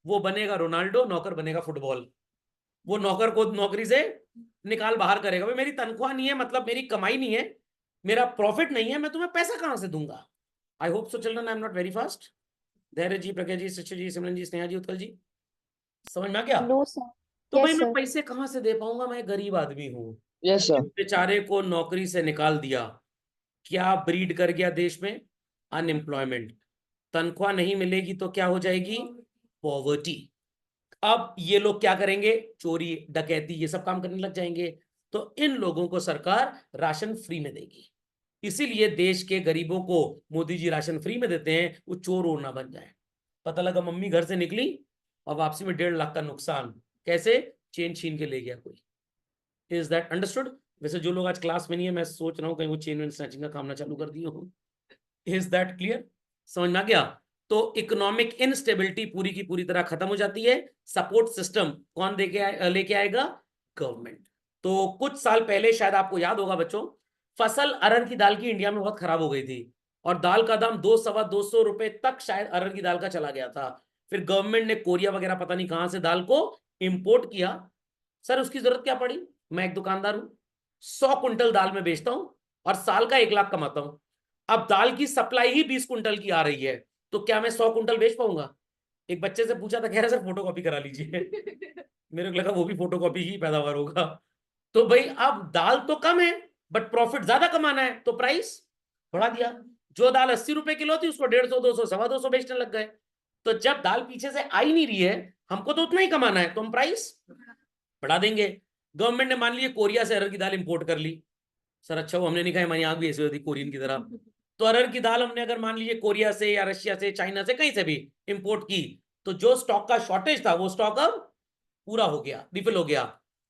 S1: वो बनेगा रोनाल्डो, नौकर बनेगा फुटबॉल। वो नौकर को नौकरी से निकाल बाहर करेगा, भाई मेरी तनख्वाह नहीं है, मतलब मेरी कमाई नहीं है, मेरा प्रॉफिट नहीं है, मैं तुम्हें पैसा कहां से दूंगा? I hope so children, I am not very fast. धैर्य जी, प्रज्ञा जी, शिक्षा जी, सिमरन जी, स्नेहा जी, उत्कल जी, समझ में आ गया?
S3: No sir.
S1: तो भाई
S3: यस
S1: मैं
S3: सर।
S1: पैसे कहाँ से दे पाऊंगा, मैं गरीब आदमी हूँ।
S4: Yes sir.
S1: बेचारे को नौकरी से निकाल दिया, क्या ब्रीड कर गया देश में? अनएम्प्लॉयमेंट। तनख्वाह नहीं मिलेगी तो क्या हो जाएगी? पॉवर्टी। अब ये लोग क्या करेंगे? चोरी डकैती ये सब काम करने लग जाएंगे। तो इन लोगों को सरकार राशन फ्री में देगी। इसीलिए देश के गरीबों को मोदी जी राशन फ्री में देते हैं, वो चोर और ना बन जाए। पता लगा मम्मी घर से निकली और वापसी में 1.5 लाख का नुकसान। कैसे? चेन छीन के ले गया कोई। Is that understood? वैसे जो लोग आज क्लास में नहीं है, मैं सोच रहा हूँ कहीं वो चेन वेन स्नैचिंग का काम ना चालू कर दिए हो। Is that clear? समझ में आ गया? तो इकोनॉमिक इनस्टेबिलिटी पूरी की पूरी तरह खत्म हो जाती है। सपोर्ट सिस्टम कौन लेके आएगा? गवर्नमेंट। तो कुछ साल पहले शायद आपको याद होगा बच्चों, फसल अरहर की दाल की इंडिया में बहुत खराब हो गई थी और दाल का दाम 200-250 रुपए तक शायद अरहर की दाल का चला गया था। फिर गवर्नमेंट ने कोरिया वगैरह पता नहीं कहां से दाल को इंपोर्ट किया। सर उसकी जरूरत क्या पड़ी? मैं एक दुकानदार हूं, 100 कुंटल दाल में बेचता हूं और साल का 1 लाख कमाता हूं। अब दाल की सप्लाई ही 20 कुंटल की आ रही है, तो क्या मैं 100 कुंटल बेच पाऊंगा? एक बच्चे से पूछा था, कह रहा सर फोटोकॉपी करा लीजिए। मेरे को लगा वो भी फोटोकॉपी ही पैदावार होगा। तो भाई अब दाल तो कम है बट प्रॉफिट ज्यादा कमाना है, तो प्राइस बढ़ा दिया। जो दाल 80 रुपए किलो थी उसको 150, 200, 250 बेचने लग गए। तो जब दाल पीछे से आई नहीं रही है, हमको तो उतना ही कमाना है, तो हम प्राइस बढ़ा देंगे। गवर्नमेंट ने मान लीजिए कोरिया से अरहर की दाल इंपोर्ट कर ली। सर अच्छा वो हमने नहीं खाई, हमारी आंख भी ऐसी होती कोरियन की तरह। तो अरहर की दाल हमने अगर मान लीजिए कोरिया से या रशिया से, चाइना से, कहीं से भी इंपोर्ट की, तो जो स्टॉक का शॉर्टेज था वो स्टॉक अब पूरा हो गया, रिफिल हो गया।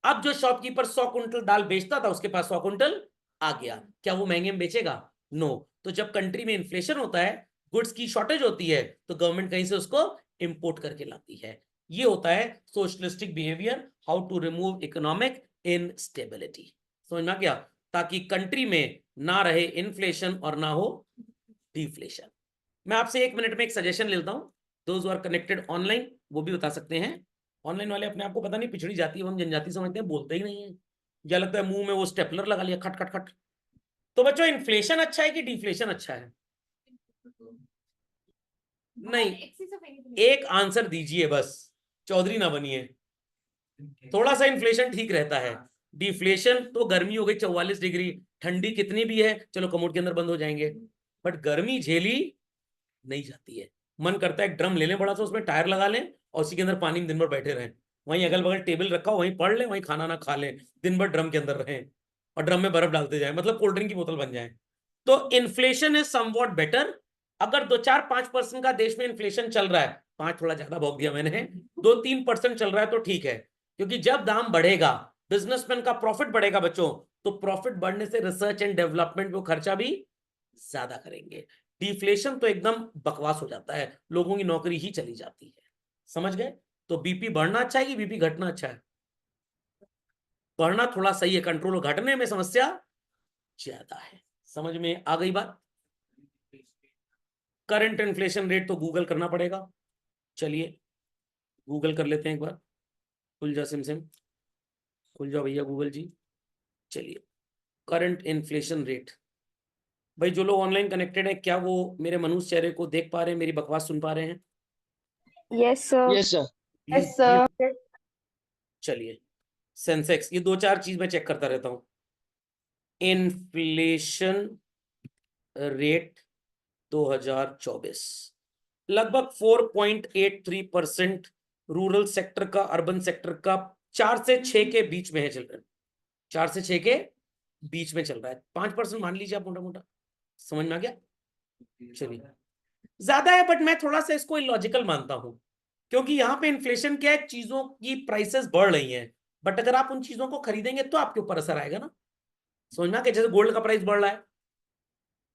S1: अब जो शॉपकीपर 100 कुंटल दाल बेचता था उसके पास 100 कुंटल आ गया। क्या वो महंगे में बेचेगा? नो। तो जब कंट्री में इन्फ्लेशन होता है, गुड्स की शॉर्टेज होती है, तो गवर्नमेंट कहीं से उसको इंपोर्ट करके लाती है। ये होता है socialistic behaviour, how to remove economic instability. समझ में आ गया? ताकि कंट्री में ना रहे इन्फ्लेशन और ना हो डिफ्लेशन। मैं आपसे 1 मिनट में एक सजेशन लेता हूं, those who are connected online वो भी बता सकते हैं। ऑनलाइन वाले अपने आप को पता नहीं पिछड़ी जाति एवं जनजाति समझते हैं, बोलते ही नहीं है, या लगता है मुंह में वो स्टेपलर लगा लिया, खट खट खट। तो बच्चों इन्फ्लेशन अच्छा है कि डिफ्लेशन अच्छा है? नहीं,
S2: Excess of anything.
S1: एक आंसर दीजिए बस, चौधरी ना बनिए। थोड़ा सा इन्फ्लेशन ठीक रहता है। डिफ्लेशन तो गर्मी हो गई 44 डिग्री, ठंडी कितनी भी है, चलो कमोड के अंदर बंद हो जाएंगे, बट गर्मी झेली नहीं जाती है। मन करता है एक ड्रम ले लें बड़ा सा, उसमें टायर लगा लें और उसी के अंदर पानी में दिन भर बैठे रहें। वहीं अगल बगल टेबल रखा हो, वहीं पढ़ लें, वहीं खाना ना खा लें, दिन भर ड्रम के अंदर रहें और ड्रम में बर्फ डालते जाएं, मतलब कोल्ड ड्रिंक की बोतल बन जाए। तो इन्फ्लेशन इज समवॉट बेटर। अगर 2-4-5% का देश में इन्फ्लेशन चल रहा है, 5 थोड़ा ज्यादा भोग दिया मैंने, 2-3% चल रहा है तो ठीक है। क्योंकि जब दाम बढ़ेगा, बिजनेसमैन का प्रॉफिट बढ़ेगा बच्चों, तो प्रॉफिट बढ़ने से रिसर्च एंड डेवलपमेंट में खर्चा भी ज्यादा करेंगे। डिफ्लेशन तो एकदम बकवास हो जाता है, लोगों की नौकरी ही चली जाती है। समझ गए? तो बीपी बढ़ना अच्छा है कि बीपी घटना अच्छा है? बढ़ना थोड़ा सही है, कंट्रोल, घटने में समस्या ज्यादा है। समझ में आ गई बात? करंट इन्फ्लेशन रेट तो गूगल करना पड़ेगा। चलिए गूगल कर लेते हैं एक बार। खुल जा सिम, खुल जाओ भैया गूगल जी। चलिए करंट इन्फ्लेशन रेट। भाई जो लोग ऑनलाइन कनेक्टेड है, क्या वो मेरे मनुष्य चेहरे को देख पा रहे हैं, मेरी बकवास सुन पा रहे हैं?
S3: Yes sir.
S4: Yes sir.
S1: Please
S3: yes sir.
S1: चलिए सेंसेक्स, ये 2-4 चीज मैं चेक करता रहता हूं। इन्फ्लेशन रेट 2024 लगभग 4.83%। रूरल सेक्टर का, अर्बन सेक्टर का 4 से 6 के बीच में है चिल्ड्रन, 4 से 6 के बीच में चल रहा है। 5% मान लीजिए आप मोटा मोटा। समझ में आ गया? चलिए ज्यादा है बट मैं थोड़ा सा इसको इलॉजिकल मानता हूं, क्योंकि यहाँ पे इन्फ्लेशन क्या है, चीजों की प्राइसेस बढ़ रही हैं, बट अगर आप उन चीजों को खरीदेंगे तो आपके ऊपर असर आएगा ना। समझ में आ गया? जैसे गोल्ड का प्राइस बढ़ रहा है,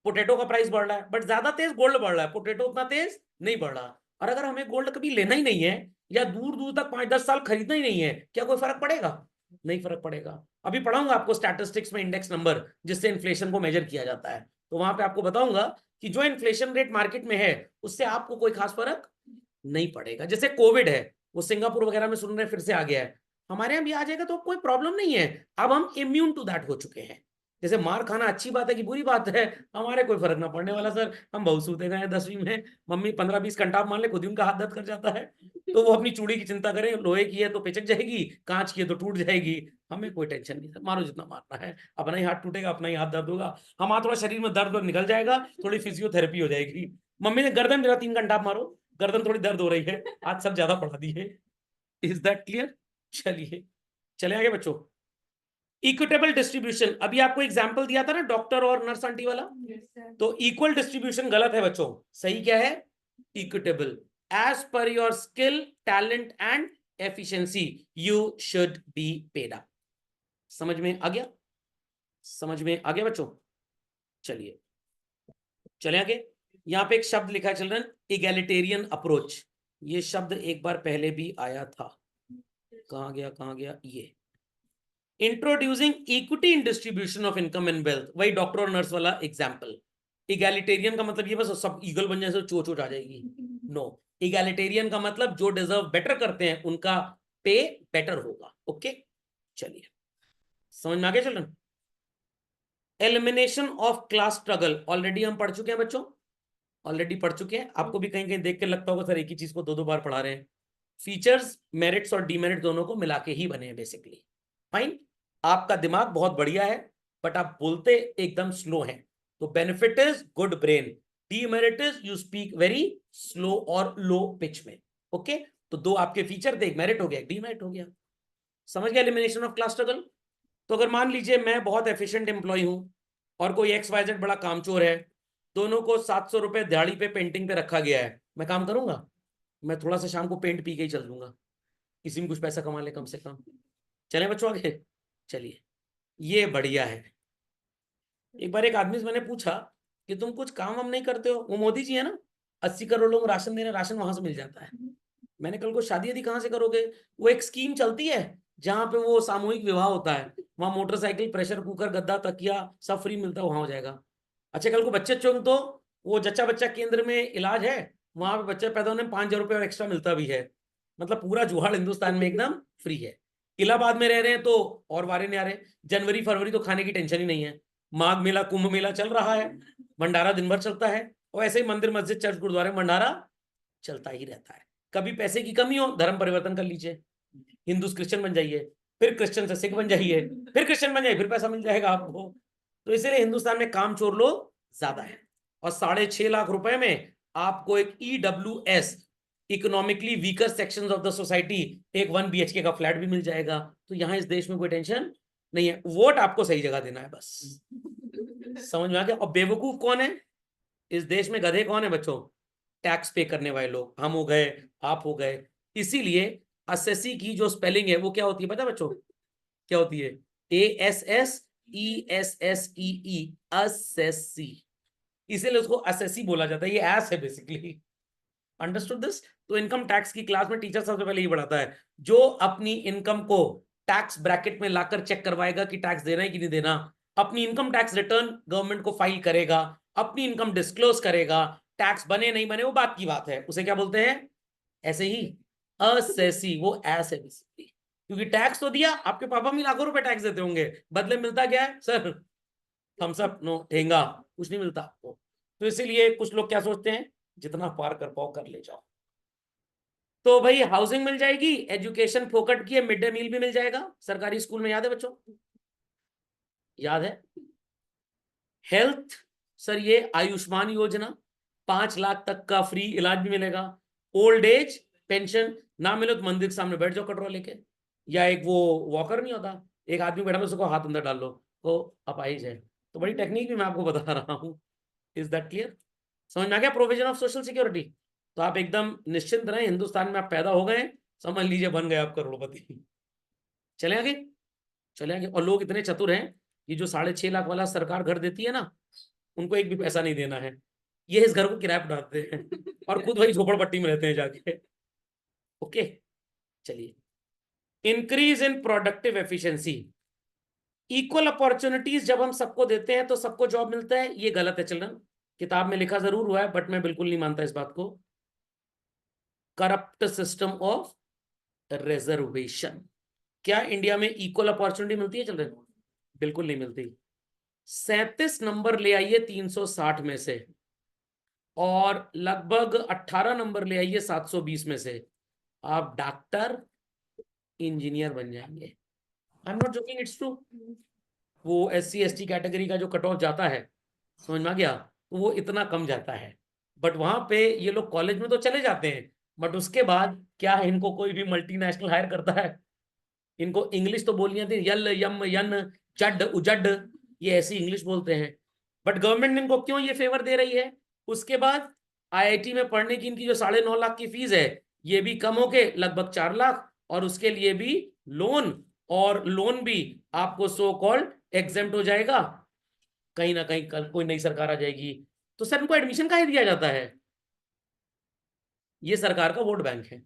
S1: पोटैटो का प्राइस बढ़ रहा है, बट ज्यादा तेज गोल्ड बढ़ रहा है, पोटैटो उतना तेज नहीं बढ़ रहा। और अगर हमें गोल्ड कभी लेना ही नहीं है या दूर दूर तक 5-10 साल खरीदना ही नहीं है, क्या कोई फर्क पड़ेगा? नहीं फर्क पड़ेगा। अभी पढ़ाऊंगा आपको स्टैटिस्टिक्स में इंडेक्स नंबर, जिससे इन्फ्लेशन को मेजर किया जाता है, तो वहां पे आपको बताऊंगा कि जो इन्फ्लेशन रेट मार्केट में है उससे आपको कोई खास फर्क नहीं पड़ेगा। जैसे कोविड है, वो सिंगापुर वगैरह में सुन रहे फिर से आ गया है, हमारे यहाँ भी आ जाएगा तो कोई प्रॉब्लम नहीं है, अब हम इम्यून टू दैट हो चुके हैं। जैसे मार खाना अच्छी बात है कि बुरी बात है, हमारे कोई फर्क ना पड़ने वाला सर, हम बहुत सूते गए 10वीं में, मम्मी 15-20 घंटा मान ले, खुद ही उनका हाथ दर्द कर जाता है, तो वो अपनी चूड़ी की चिंता करें, लोहे की है तो पिचक जाएगी, कांच की है तो टूट जाएगी, हमें कोई टेंशन नहीं सर, मारो जितना मारना है, अपना ही हाथ टूटेगा, अपना ही हाथ दर्द होगा, हमारा थोड़ा शरीर में दर्द निकल जाएगा, थोड़ी फिजियोथेरेपी हो जाएगी। मम्मी ने गर्दन मेरा 3 घंटा मारो, गर्दन थोड़ी दर्द हो रही है, आज सब ज्यादा पढ़ा दी है। Is that clear? चलिए चले आगे बच्चों। इक्विटेबल डिस्ट्रीब्यूशन, अभी आपको एग्जांपल दिया था ना डॉक्टर और नर्स आंटी वाला, तो इक्वल डिस्ट्रीब्यूशन गलत है बच्चों, सही क्या है? Equitable, as per your skill, talent and efficiency you should be paid up. समझ में आ गया? समझ में आ गया बच्चों? चलिए चले आगे। यहां पे एक शब्द लिखा है चिल्ड्रन, इगैलिटेरियन अप्रोच, ये शब्द एक बार पहले भी आया था, कहां गया कहां गया, ये introducing equity in distribution of income and wealth, वही डॉक्टर और नर्स वाला एग्जाम्पल। इगैलिटेरियन का मतलब ये बस सब ईगल बन जाए, चोच हो जाएगी, नो। इगैलिटेरियन का मतलब जो डिजर्व बेटर करते हैं उनका पे बेटर होगा। ओके चलिए, समझ में आ गया children? Elimination of class struggle, already हम पढ़ चुके हैं बच्चों, ऑलरेडी पढ़ चुके हैं, आपको भी कहीं कहीं देख के लगता होगा सर एक ही चीज को 2-2 बार पढ़ा रहे हैं। फीचर्स, मेरिट्स और डीमेरिट दोनों को मिला के ही बने हैं बेसिकली। फाइन, आपका दिमाग बहुत बढ़िया है बट आप बोलते एकदम स्लो हैं, तो benefit is good brain, demerit is you speak very slow और लो पिच में। ओके, तो 2 आपके फीचर थे, एक मेरिट हो गया, एक डीमेरिट हो गया। समझ गया एलिमिनेशन ऑफ क्लास स्ट्रगल? तो अगर मान लीजिए मैं बहुत एफिशिएंट एम्प्लॉय हूं और कोई XYZ बड़ा कामचोर है, दोनों को 700 रुपए दिहाड़ी पे पेंटिंग पे रखा गया है, मैं काम करूंगा? मैं थोड़ा सा शाम को पेंट पी के ही चल दूंगा, किसी में कुछ पैसा कमा ले कम से कम। चले बच्चों आगे, चलिए ये बढ़िया है। एक बार एक आदमी से मैंने पूछा कि तुम कुछ काम हम नहीं करते हो, वो मोदी जी है ना, 80 करोड़ लोग राशन दे रहे, राशन वहां से मिल जाता है। मैंने कल को शादी यदि कहाँ से करोगे? वो एक स्कीम चलती है जहां पे वो सामूहिक विवाह होता है, वहां मोटरसाइकिल, प्रेशर कुकर, गद्दा, तकिया सब फ्री मिलता है, वहां हो जाएगा। अच्छा कल को बच्चे चों तो वो जच्चा बच्चा केंद्र में इलाज है, वहां पे बच्चे पैदा होने में 5,000 रुपये और एक्स्ट्रा मिलता भी है। मतलब पूरा जुगाड़ हिंदुस्तान में एकदम फ्री है। इलाहाबाद में रह रहे हैं तो और वारे नहीं आ रहे, जनवरी फरवरी तो खाने की टेंशन ही नहीं है, माघ मेला कुंभ मेला चल रहा है, भंडारा दिन भर चलता है, और ऐसे ही मंदिर मस्जिद चर्च गुरुद्वारे भंडारा चलता ही रहता है। कभी पैसे की कमी हो, धर्म परिवर्तन कर लीजिए, हिंदू से क्रिश्चियन बन जाइए, फिर क्रिश्चियन से सिख बन जाइए, फिर क्रिश्चियन बन जाइए, फिर पैसा मिल जाएगा आपको। तो इसीलिए हिंदुस्तान में काम चोर लोग ज्यादा है, और 6.5 लाख रुपए में आपको एक EWS, economically weaker sections of the society, एक 1 BHK का फ्लैट भी मिल जाएगा। तो यहाँ इस देश में कोई टेंशन नहीं है, वोट आपको सही जगह देना है बस। समझ में आ गया? और बेवकूफ कौन है इस देश में? गधे कौन है बच्चों? टैक्स पे करने वाले लोग, हम हो गए, आप हो गए। इसीलिए असेसी की जो स्पेलिंग है वो क्या होती है पता बच्चों? क्या होती है? ASSESSEE, assessee. इसीलिए उसको असेसी बोला जाता है, ये एस है बेसिकली। Understood this? तो इनकम टैक्स की क्लास में टीचर सबसे पहले ये पढ़ाता है, जो अपनी इनकम को टैक्स ब्रैकेट में लाकर चेक करवाएगा कि टैक्स देना है कि नहीं देना, अपनी इनकम टैक्स रिटर्न गवर्नमेंट को फाइल करेगा, अपनी इनकम डिस्क्लोज करेगा, टैक्स बने नहीं बने वो बात की बात है, उसे क्या बोलते हैं? ऐसे ही असेसी, वो ऐसे बेसिकली। क्योंकि टैक्स तो दिया, आपके पापा भी लाखों रुपए टैक्स देते होंगे, बदले मिलता क्या है सर? थम्स अप, नो ठेंगा, कुछ नहीं मिलता आपको। तो इसीलिए कुछ लोग क्या सोचते हैं, जितना पार कर पाओ कर ले जाओ। तो भाई हाउसिंग मिल जाएगी, एजुकेशन फोकट की है, मिड डे मील भी मिल जाएगा सरकारी स्कूल में, याद है बच्चों? याद है? हेल्थ, सर ये आयुष्मान योजना, 5 लाख तक का फ्री इलाज भी मिलेगा। ओल्ड एज पेंशन, ना मिले तो मंदिर के सामने बैठ जाओ कटोरा लेके, या एक वो वॉकर नहीं होता, एक आदमी बैठा लो, उसको हाथ अंदर डाल लो तो अपाहिज है। तो बड़ी टेक्निक भी मैं आपको बता रहा हूँ। Is that clear? समझ में आ गया? Provision of social security. तो आप एकदम निश्चिंत रहें, हिंदुस्तान में आप पैदा हो गए, समझ लीजिए बन गए आप करोड़पति। चले आगे, चले आगे। और लोग इतने चतुर हैं, ये जो 6.5 लाख वाला सरकार घर देती है ना, उनको एक भी पैसा नहीं देना है, ये इस घर को किराए पर डालते हैं और खुद वही झोपड़पट्टी में रहते हैं जाके। ओके चलिए, increase in productive efficiency, equal opportunities जब हम सबको देते हैं तो सबको जॉब मिलता है, ये गलत है चिल्ड्रन। किताब में लिखा जरूर हुआ है बट मैं बिल्कुल नहीं मानता इस बात को। करप्ट सिस्टम ऑफ रिजर्वेशन, क्या इंडिया में इक्वल अपॉर्चुनिटी मिलती है चिल्ड्रन? बिल्कुल नहीं मिलती। 37 नंबर ले आइए 360 में से, और लगभग 18 नंबर ले आइए 720 में से, आप डॉक्टर इंजीनियर बन जाएंगे। I am not joking, it's true. वो SC ST कैटेगरी का जो कट ऑफ जाता है, समझ में आ गया, तो वो इतना कम जाता है। बट वहां पे ये लोग कॉलेज में तो चले जाते हैं, बट उसके बाद क्या है, इनको कोई भी मल्टीनेशनल हायर करता है, इनको इंग्लिश तो बोलनी आती है, यल यम यन चड उजड, ये ऐसी इंग्लिश बोलते हैं। बट गवर्नमेंट इनको क्यों ये फेवर दे रही है? उसके बाद IIT में पढ़ने की इनकी जो 9.5 लाख की फीस है, ये भी कम होके लगभग 4 लाख, और उसके लिए भी लोन, और लोन भी आपको सो कॉल्ड एग्जेम्प्ट हो जाएगा। कहीं ना कहीं कल कोई नई सरकार आ जाएगी, तो सर इनको एडमिशन काहे दिया जाता है? ये सरकार का वोट बैंक है,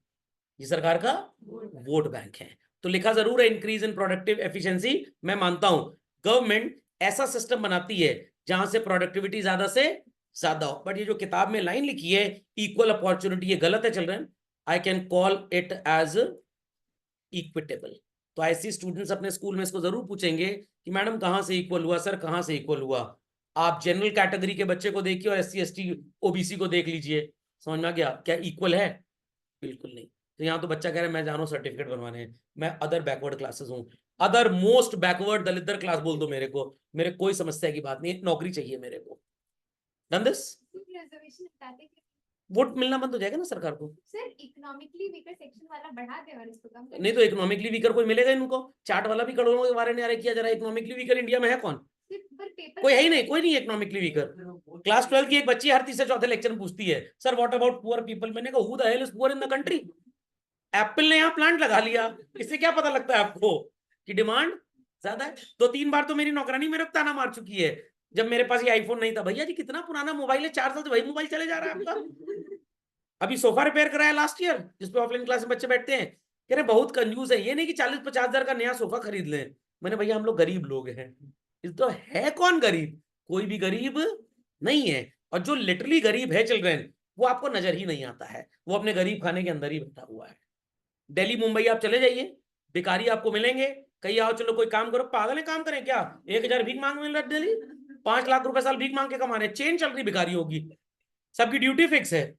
S1: ये सरकार का वोट बैंक है। तो लिखा जरूर है इंक्रीज इन प्रोडक्टिव एफिशिएंसी। मैं मानता हूं गवर्नमेंट ऐसा सिस्टम बनाती है जहां से प्रोडक्टिविटी ज्यादा से ज्यादा हो, बट ये जो किताब में लाइन लिखी है इक्वल अपॉर्चुनिटी, ये गलत है children. I can call it as equitable. तो ऐसी स्टूडेंट्स अपने स्कूल में इसको जरूर पूछेंगे कि मैडम कहां से इक्वल हुआ, सर कहां से इक्वल हुआ। आप जनरल कैटेगरी के बच्चे को देखिए और SC ST OBC को देख लीजिए, समझ में आ गया क्या इक्वल है? बिल्कुल नहीं। तो यहाँ तो बच्चा कह रहा है मैं जा रहा हूँ सर्टिफिकेट बनवाने, मैं अदर बैकवर्ड क्लासेस हूँ, अदर मोस्ट बैकवर्ड दलितर क्लास बोल दो मेरे को, मेरे कोई समस्या की बात नहीं, नौकरी चाहिए मेरे को। डन दिस,
S2: रिजर्वेशन हटाते कि
S1: वोट मिलना बंद हो जाएगा ना सरकार को।
S2: सर इकोनॉमिकली वीकर सेक्शन वाला बढ़ा दे और इसको कम कर
S1: नहीं तो इकोनॉमिकली वीकर कोई मिलेगा इनको? चार्ट वाला भी करोड़ों के बारे में आ रहा किया जा रहा है। इकोनॉमिकली वीकर इंडिया में है कौन?
S2: पर पेपर
S1: कोई है ही नहीं, कोई नहीं इकोनॉमिकली वीकर। क्लास 12 की एक बच्ची हर तीसरे चौथे लेक्चर में पूछती है sir what about poor people. मैंने कहा who the hell is poor in the country? Apple ने यहाँ प्लांट लगा लिया, इससे क्या पता लगता है आपको कि डिमांड ज्यादा है? 2-3 बार तो मेरी नौकरानी मेरे को ताना मार चुकी है जब मेरे पास ये आईफोन नहीं था, भैया जी कितना पुराना मोबाइल है, 4 साल से वही मोबाइल चले जा रहा है आपका। अभी सोफा रिपेयर कराया लास्ट ईयर, जिसपे ऑफलाइन क्लास में बच्चे बैठते हैं, कह रहे बहुत कंजूस है, ये नहीं कि 40-50 हजार का नया सोफा खरीद लें। मैंने भैया हम लोग गरीब लोग हैं। इस तो है कौन गरीब? कोई भी गरीब नहीं है। और जो लिटरली गरीब है चिल्ड्रन, वो आपको नजर ही नहीं आता है, वो अपने गरीब खाने के अंदर ही बैठा हुआ है। दिल्ली मुंबई आप चले जाइए, भिखारी आपको मिलेंगे, कहीं आओ चलो कोई काम करो, पागल है काम करें क्या? 1,000 भीख मांग मिल रहा है दिल्ली, 5 लाख रुपए साल भीख मांग के कमा रहे, चेन चल रही भिखारी होगी, सबकी ड्यूटी फिक्स है।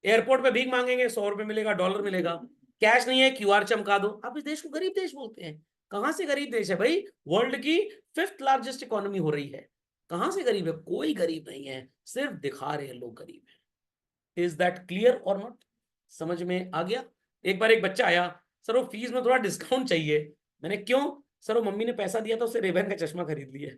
S1: एयरपोर्ट पे भीख मांगेंगे, 100 रुपए मिलेगा, डॉलर मिलेगा, कैश नहीं है, QR चमका दो। आप इस देश को गरीब देश बोलते हैं? कहां से गरीब देश है भाई? वर्ल्ड की 5th लार्जेस्ट इकोनॉमी हो रही है, कहां से गरीब है? कोई गरीब नहीं है, सिर्फ दिखा रहे हैं लोग गरीब है। इज दैट क्लियर और नॉट? समझ में आ गया? एक बार एक बच्चा आया, सर वो फीस में थोड़ा डिस्काउंट चाहिए। मैंने क्यों? सर वो मम्मी ने पैसा दिया था, उससे रेबैन का चश्मा खरीद लिया।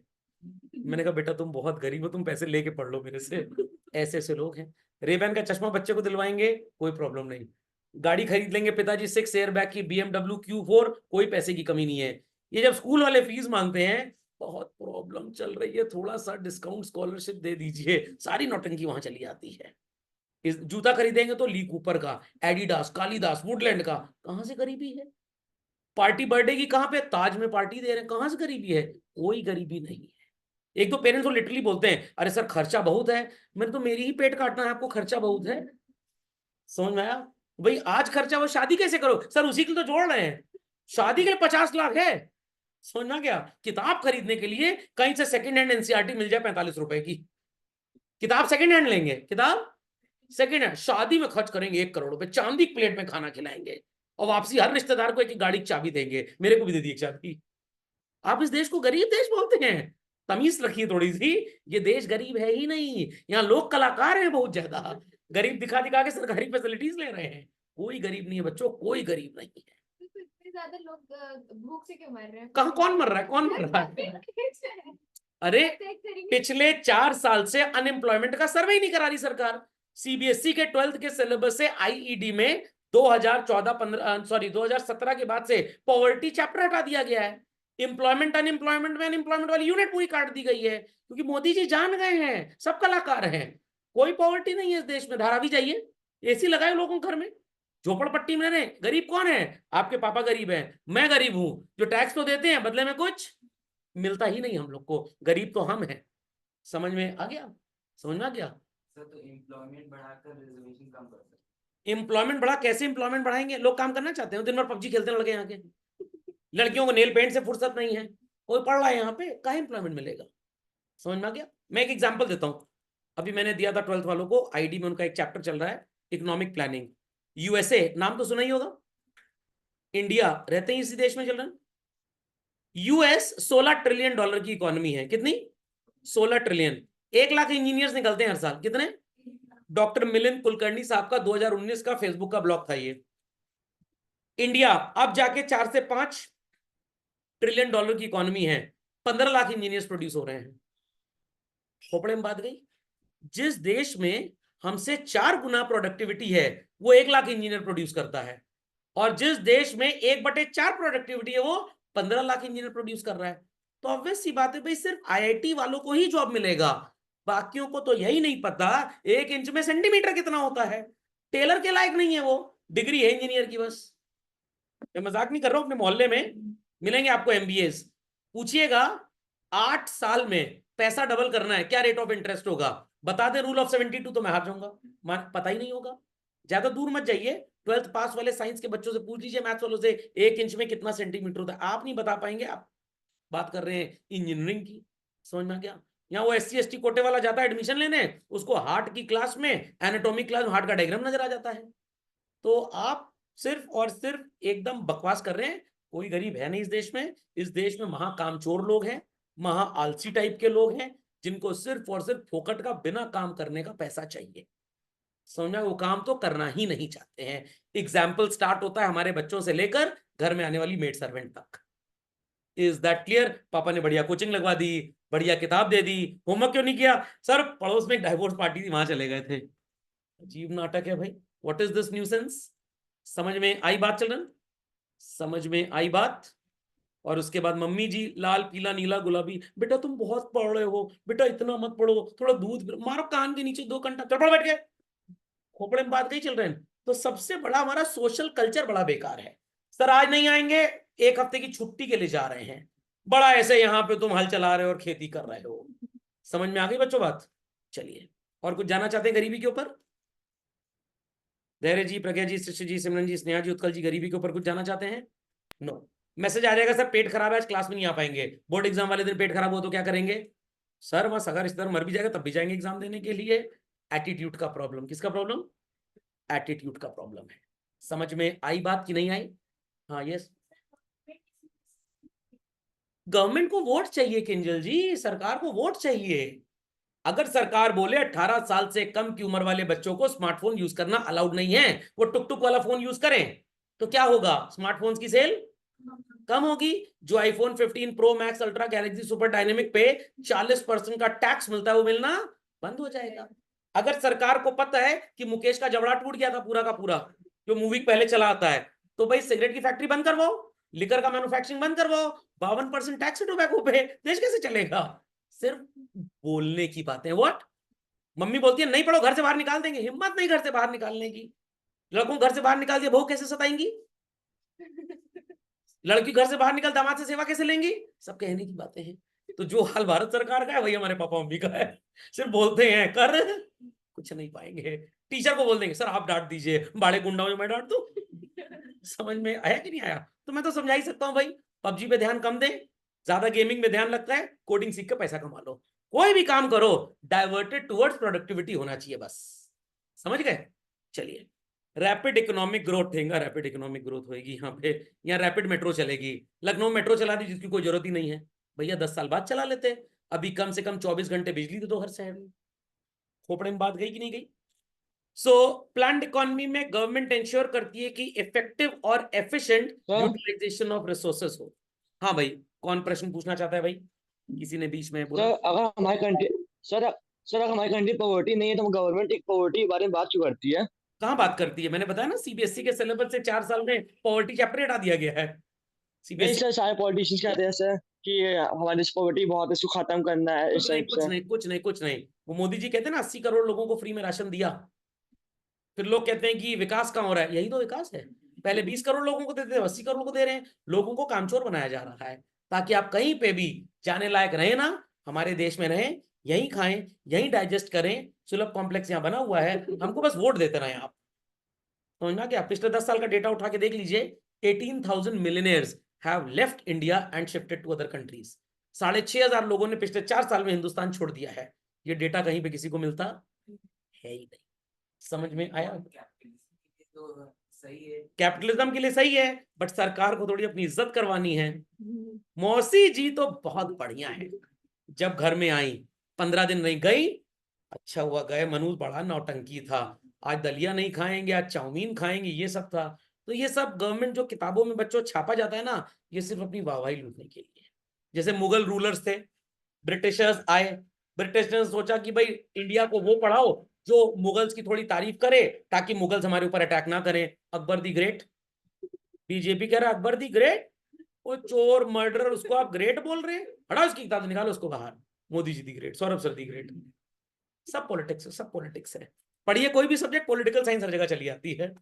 S1: मैंने कहा बेटा तुम बहुत गरीब हो, तुम पैसे लेके पढ़ लो मेरे से। ऐसे ऐसे लोग हैं। रेबैन का चश्मा बच्चे को दिलवाएंगे, कोई प्रॉब्लम नहीं। गाड़ी खरीद लेंगे पिताजी 6 एयरबैग की BMW Q4, कोई पैसे की कमी नहीं है। ये जब स्कूल वाले फीस मांगते हैं, बहुत प्रॉब्लम चल रही है, थोड़ा सा डिस्काउंट स्कॉलरशिप दे दीजिए, सारी नौटंकी वहां चली आती है। इस जूता खरीदेंगे तो ली कूपर का, एडिडास, कालीदास, वुडलैंड का, कहां से गरीबी है? पार्टी बर्थडे की कहां पे ताज में पार्टी दे रहे हैं, कहां से गरीबी है? कोई गरीबी नहीं है। एक दो पेरेंट्स तो लिटरली बोलते हैं अरे सर खर्चा बहुत है। मैंने तो मेरी ही पेट काटना है, आपको खर्चा बहुत है? समझ में आया? भाई आज खर्चा, वो शादी कैसे करो सर, उसी के लिए तो जोड़ रहे हैं, शादी के लिए 50 लाख है। समझना क्या? किताब खरीदने के लिए कहीं से सेकंड हैंड NCERT मिल जाए 45 रुपए की किताब, सेकंड हैंड लेंगे किताब सेकंड हैंड। शादी में खर्च करेंगे 1 करोड़ रुपए, चांदी की प्लेट में खाना खिलाएंगे, और वापसी हर रिश्तेदार को एक गाड़ी की चाबी देंगे, मेरे को भी दे दी एक चाबी। आप इस देश को गरीब देश बोलते हैं? तमीज रखिए थोड़ी सी, ये देश गरीब है ही नहीं, यहाँ लोग कलाकार हैं बहुत ज्यादा, गरीब दिखा दिखा के सरकारी फैसिलिटीज ले रहे हैं। कोई गरीब नहीं है बच्चों, कोई गरीब नहीं है।
S2: इतने ज्यादा लोग भूख से क्यों मर रहे हैं?
S1: कहाँ कौन मर रहा है, कौन मर रहा है? अरे पिछले 4 साल से अनएम्प्लॉयमेंट का सर्वे ही नहीं करा रही सरकार। CBSE के 12th के सिलेबस से IED में 2017 के बाद से पॉवर्टी चैप्टर हटा दिया गया है। एम्प्लॉयमेंट अनएम्प्लॉयमेंट में अनएम्प्लॉयमेंट वाली यूनिट पूरी काट दी गई है, क्योंकि मोदी जी जान गए हैं सब कलाकार हैं, कोई पॉवर्टी नहीं है इस देश में। धारावी जाइए, AC लगाए लोगों के घर में, झोपड़पट्टी में रहे। गरीब कौन है? आपके पापा गरीब हैं, मैं गरीब हूं, जो टैक्स तो देते हैं बदले में कुछ मिलता ही नहीं हम लोग को, गरीब तो हम हैं। समझ में आ गया? समझ में आ गया?
S4: सर तो एम्प्लॉयमेंट बढ़ाकर रिजर्वेशन कम कर सकते।
S1: एम्प्लॉयमेंट बढ़ा, कैसे एम्प्लॉयमेंट बढ़ाएंगे? लोग काम करना चाहते हैं, दिन भर PUBG खेलते हैं लड़के यहाँ के, लड़कियों को नेल पेंट से फुर्सत नहीं है, कोई पढ़ रहा है यहाँ पे, कहाँ एम्प्लॉयमेंट मिलेगा? समझ में आ गया? मैं एक एग्जांपल देता हूं, अभी मैंने दिया था 12th वालों को, आईडी में उनका एक चैप्टर चल रहा है इकोनॉमिक प्लानिंग। यूएसए नाम तो सुना ही होगा, इंडिया रहते ही इसी देश में चिल्ड्रन। यूएस $16 ट्रिलियन की इकोनॉमी है, कितनी? 16 ट्रिलियन। 1 लाख इंजीनियर्स निकलते हैं हर साल, कितने? डॉक्टर मिलिंद कुलकर्णी साहब का 2019 का फेसबुक का ब्लॉग था ये। इंडिया अब जाके 4 से 5 ट्रिलियन डॉलर की इकोनॉमी है, 15 लाख इंजीनियर्स प्रोड्यूस हो रहे हैं। खोपड़े में बात गई। जिस देश में हमसे 4 गुना प्रोडक्टिविटी है वो 1 लाख इंजीनियर प्रोड्यूस करता है, और जिस देश में 1/4 प्रोडक्टिविटी है वो 15 लाख इंजीनियर प्रोड्यूस कर रहा है। तो ऑब्वियस सी बात है भाई, सिर्फ आईआईटी वालों को ही जॉब मिलेगा, बाकियों को तो यही नहीं पता 1 इंच में सेंटीमीटर कितना होता है। टेलर के लायक नहीं है वो, डिग्री है इंजीनियर की बस। मैं मजाक नहीं कर रहा हूं, अपने मोहल्ले में मिलेंगे आपको एमबीएस, पूछिएगा 8 साल में पैसा डबल करना है, क्या रेट ऑफ इंटरेस्ट होगा? बता दे रूल ऑफ 72, तो मैं हार जाऊंगा, पता ही नहीं होगा। ज्यादा दूर मत जाइए, 12th पास वाले साइंस के बच्चों से पूछ लीजिए, मैथ्स वालों से 1 इंच में कितना सेंटीमीटर होता है, आप नहीं बता पाएंगे। आप बात कर रहे हैं इंजीनियरिंग की, समझ में आ गया? यहाँ वो SC ST कोटे वाला जाता है एडमिशन लेने, उसको हार्ट की क्लास में, एनाटॉमी क्लास में हार्ट का डायग्राम नजर आ जाता है। तो आप सिर्फ और सिर्फ एकदम बकवास कर रहे हैं। कोई गरीब है नहीं इस देश में। इस देश में महा कामचोर लोग हैं, महा आलसी टाइप के लोग हैं, जिनको सिर्फ और सिर्फ फोकट का बिना काम करने का पैसा चाहिए। समझा? वो काम तो करना ही नहीं चाहते हैं। एग्जाम्पल स्टार्ट होता है हमारे बच्चों से लेकर घर में आने वाली मेड सर्वेंट तक। Is that clear? पापा ने बढ़िया कोचिंग लगवा दी, बढ़िया किताब दे दी, होमवर्क क्यों नहीं किया? सर पड़ोस में एक डाइवोर्स पार्टी थी, वहां चले गए थे। अजीब नाटक है भाई, व्हाट इज दिस न्यूसेंस? समझ में आई बात चलन? समझ में आई बात? और उसके बाद मम्मी जी लाल पीला नीला गुलाबी, बेटा तुम बहुत पढ़ रहे हो, बेटा इतना मत पढ़ो, थोड़ा दूध मारो कान के नीचे 2 घंटा, चल पढ़ बैठ के। खोपड़े में बात नहीं चल रहे हैं। तो सबसे बड़ा हमारा सोशल कल्चर बड़ा बेकार है। सर आज नहीं आएंगे, 1 हफ्ते की छुट्टी के लिए जा रहे हैं, बड़ा ऐसे यहाँ पे तुम हल चला रहे हो और खेती कर रहे हो। समझ में आ गई बच्चों बात? चलिए, और कुछ जानना चाहते हैं गरीबी के ऊपर? धैर्य जी, प्रज्ञा जी, सृष्टि जी, सिमरन जी, स्नेहा जी, उत्कल जी, गरीबी के ऊपर कुछ जानना चाहते हैं? नो। मैसेज आ जाएगा, सर पेट खराब है आज क्लास में नहीं आ पाएंगे। बोर्ड एग्जाम वाले दिन पेट खराब हो तो क्या करेंगे? सर बस अगर इस तरह मर भी जाएगा तब भी जाएंगे एग्जाम देने के लिए। एटीट्यूड का प्रॉब्लम। किसका प्रॉब्लम? एटीट्यूड का प्रॉब्लम है। समझ में आई बात कि नहीं आई? हाँ यस। गवर्नमेंट को वोट चाहिए किंजल जी, सरकार को वोट चाहिए। अगर सरकार बोले 18 साल से कम की उम्र वाले बच्चों को स्मार्टफोन यूज करना अलाउड नहीं है, वो टुक टुक वाला फोन यूज करें, तो क्या होगा? स्मार्टफोन्स की सेल कम होगी। जो iPhone 15 pro max ultra Galaxy super dynamic पे 40% का टैक्स मिलता है वो मिलना बंद हो जाएगा। अगर सरकार को पता है कि मुकेश का जबड़ा टूट गया था पूरा का पूरा, जो मूवी पहले चला आता है, तो भाई सिगरेट की फैक्ट्री बंद करवाओ, लिकर का मैन्युफैक्चरिंग बंद करवाओ, 52% टैक्स टोबैको पे, देश कैसे चलेगा? सिर्फ बोलने की बातें। व्हाट? मम्मी बोलती है नहीं पढ़ो घर से बाहर निकाल देंगे, हिम्मत नहीं घर से बाहर निकालने की। लड़कों घर से बाहर निकाल दिया बहू कैसे सताएंगी? लड़की घर से बाहर निकल दामाद से सेवा कैसे लेंगी? सब कहने की बातें हैं। तो जो हाल भारत सरकार का है वही हमारे पापा मम्मी का है। सिर्फ बोलते हैं, कर कुछ नहीं पाएंगे। टीचर को बोल देंगे सर आप डांट दीजिए, बाड़े गुंडा जो मैं डांट दूं। समझ में आया कि नहीं आया? तो मैं तो समझा ही सकता हूँ भाई, पबजी पे ध्यान कम दें, ज्यादा गेमिंग में ध्यान लगता है, कोडिंग सीख के पैसा कमा लो। कोई भी काम करो डाइवर्टेड टुवर्ड्स प्रोडक्टिविटी होना चाहिए बस। समझ गए? चलिए, रैपिड इकोनॉमिक ग्रोथ देगा, रैपिड इकोनॉमिक ग्रोथ होगी यहाँ पे। यहाँ रैपिड मेट्रो चलेगी। लखनऊ मेट्रो चला दी जिसकी कोई जरूरत ही नहीं है भैया, 10 साल बाद चला लेते। अभी कम से कम 24 घंटे बिजली दे दो हर शहर में। खोपड़े में बात गई कि नहीं गई? सो प्लान्ड इकोनॉमी में गवर्नमेंट इंश्योर करती है कि इफेक्टिव और एफिशिएंट यूटिलाइजेशन ऑफ रिसोर्सेस हो। हाँ भाई, कौन प्रश्न पूछना चाहता है भाई? किसी ने बीच में बोला।
S5: सर अगर हमारी कंट्री सर सर अगर हमारी कंट्री पॉवर्टी नहीं है तो गवर्नमेंट एक पॉवर्टी के बारे में बात क्यों करती है?
S1: कहाँ बात करती है? मैंने बताया ना, सीबीएसई के सिलेबस से 4 साल में पॉवर्टी चैप्टर हटा दिया गया है।
S5: नहीं
S1: सीबीएसई
S5: सर, सारे पॉलिटिशियंस कहते हैं सर कि हमारे देश पॉवर्टी बहुत है, इसको खत्म करना है इस टाइप से।
S1: कुछ नहीं। वो मोदी जी कहते हैं ना 80 करोड़ लोगों को फ्री में राशन दिया, फिर लोग कहते हैं कि विकास कहाँ हो रहा है। यही तो विकास है। पहले 20 करोड़ लोगों को देते थे, 80 करोड़ को दे रहे हैं। लोगों को कामचोर बनाया जा रहा है ताकि आप कहीं पे भी जाने लायक रहे ना, हमारे देश में रहें, यहीं खाएं, यहीं डाइजेस्ट करें। सुलभ कॉम्प्लेक्स यहाँ बना हुआ है, हमको बस वोट देते रहे आप। समझना क्या? पिछले 10 साल का डेटा उठा के देख लीजिए, 18,000 millionaires have left India and shifted to other countries. 6,500 लोगों ने पिछले 4 साल में हिंदुस्तान छोड़ दिया है। ये डेटा कहीं पे किसी को मिलता है ही नहीं। समझ में आया?
S4: तो सही है,
S1: कैपिटलिज्म के लिए सही है, बट सरकार को थोड़ी अपनी इज्जत करवानी है। मौसी जी तो बहुत बढ़िया है, जब घर में आई 15 दिन नहीं गई, अच्छा हुआ गए, मनु बड़ा नौटंकी था, आज दलिया नहीं खाएंगे, आज चाउमीन खाएंगे, ये सब था। तो ये सब गवर्नमेंट जो किताबों में बच्चों छापा जाता है ना, ये सिर्फ अपनी वाहवाही लूटने के लिए। जैसे मुगल रूलर्स थे, ब्रिटिशर्स आए, ब्रिटिश ने सोचा कि भाई इंडिया को वो पढ़ाओ जो मुगल्स की थोड़ी तारीफ करे, ताकि मुगल्स हमारे ऊपर अटैक ना करें। अकबर दी ग्रेट, बीजेपी कह रहा है अकबर दी ग्रेट, वो चोर मर्डरर, उसको आप ग्रेट बोल रहे हैं, हटाओ उसकी किताब, निकालो उसको बाहर। Modi ji the great, Saurabh sir the great. सब पॉलिटिक्स है, सब पॉलिटिक्स है। पढ़िए कोई भी सब्जेक्ट, पॉलिटिकल साइंस हर जगह चली आती है।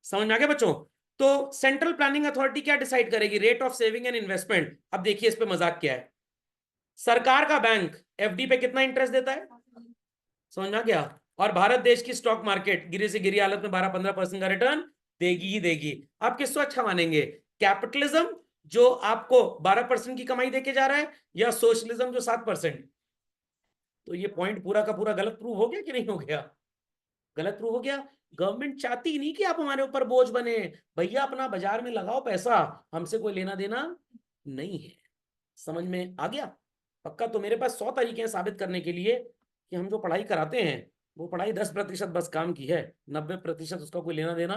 S1: समझ में आ गया बच्चों? तो सेंट्रल प्लानिंग अथॉरिटी क्या डिसाइड करेगी? Rate of saving and investment. अब देखिए इस पे मजाक क्या है, सरकार का बैंक एफडी पे कितना इंटरेस्ट देता है, समझ में आ गया? और भारत देश की स्टॉक मार्केट गिरी से गिरी हालत में 12-15% का रिटर्न देगी ही देगी। आप किसको अच्छा मानेंगे, कैपिटलिज्म जो आपको 12% की कमाई देके जा रहा है, या सोशलिज्म जो 7%? तो ये पॉइंट पूरा का पूरा गलत प्रूव हो गया कि नहीं हो गया? गलत प्रूव हो गया। गवर्नमेंट चाहती नहीं कि आप हमारे ऊपर बोझ बने, भैया अपना बाजार में लगाओ पैसा, हमसे कोई लेना देना नहीं है। समझ में आ गया? पक्का। तो मेरे पास 100 तरीके हैं साबित करने के लिए कि हम जो पढ़ाई कराते हैं वो पढ़ाई 10% बस काम की है, 90% उसका कोई लेना देना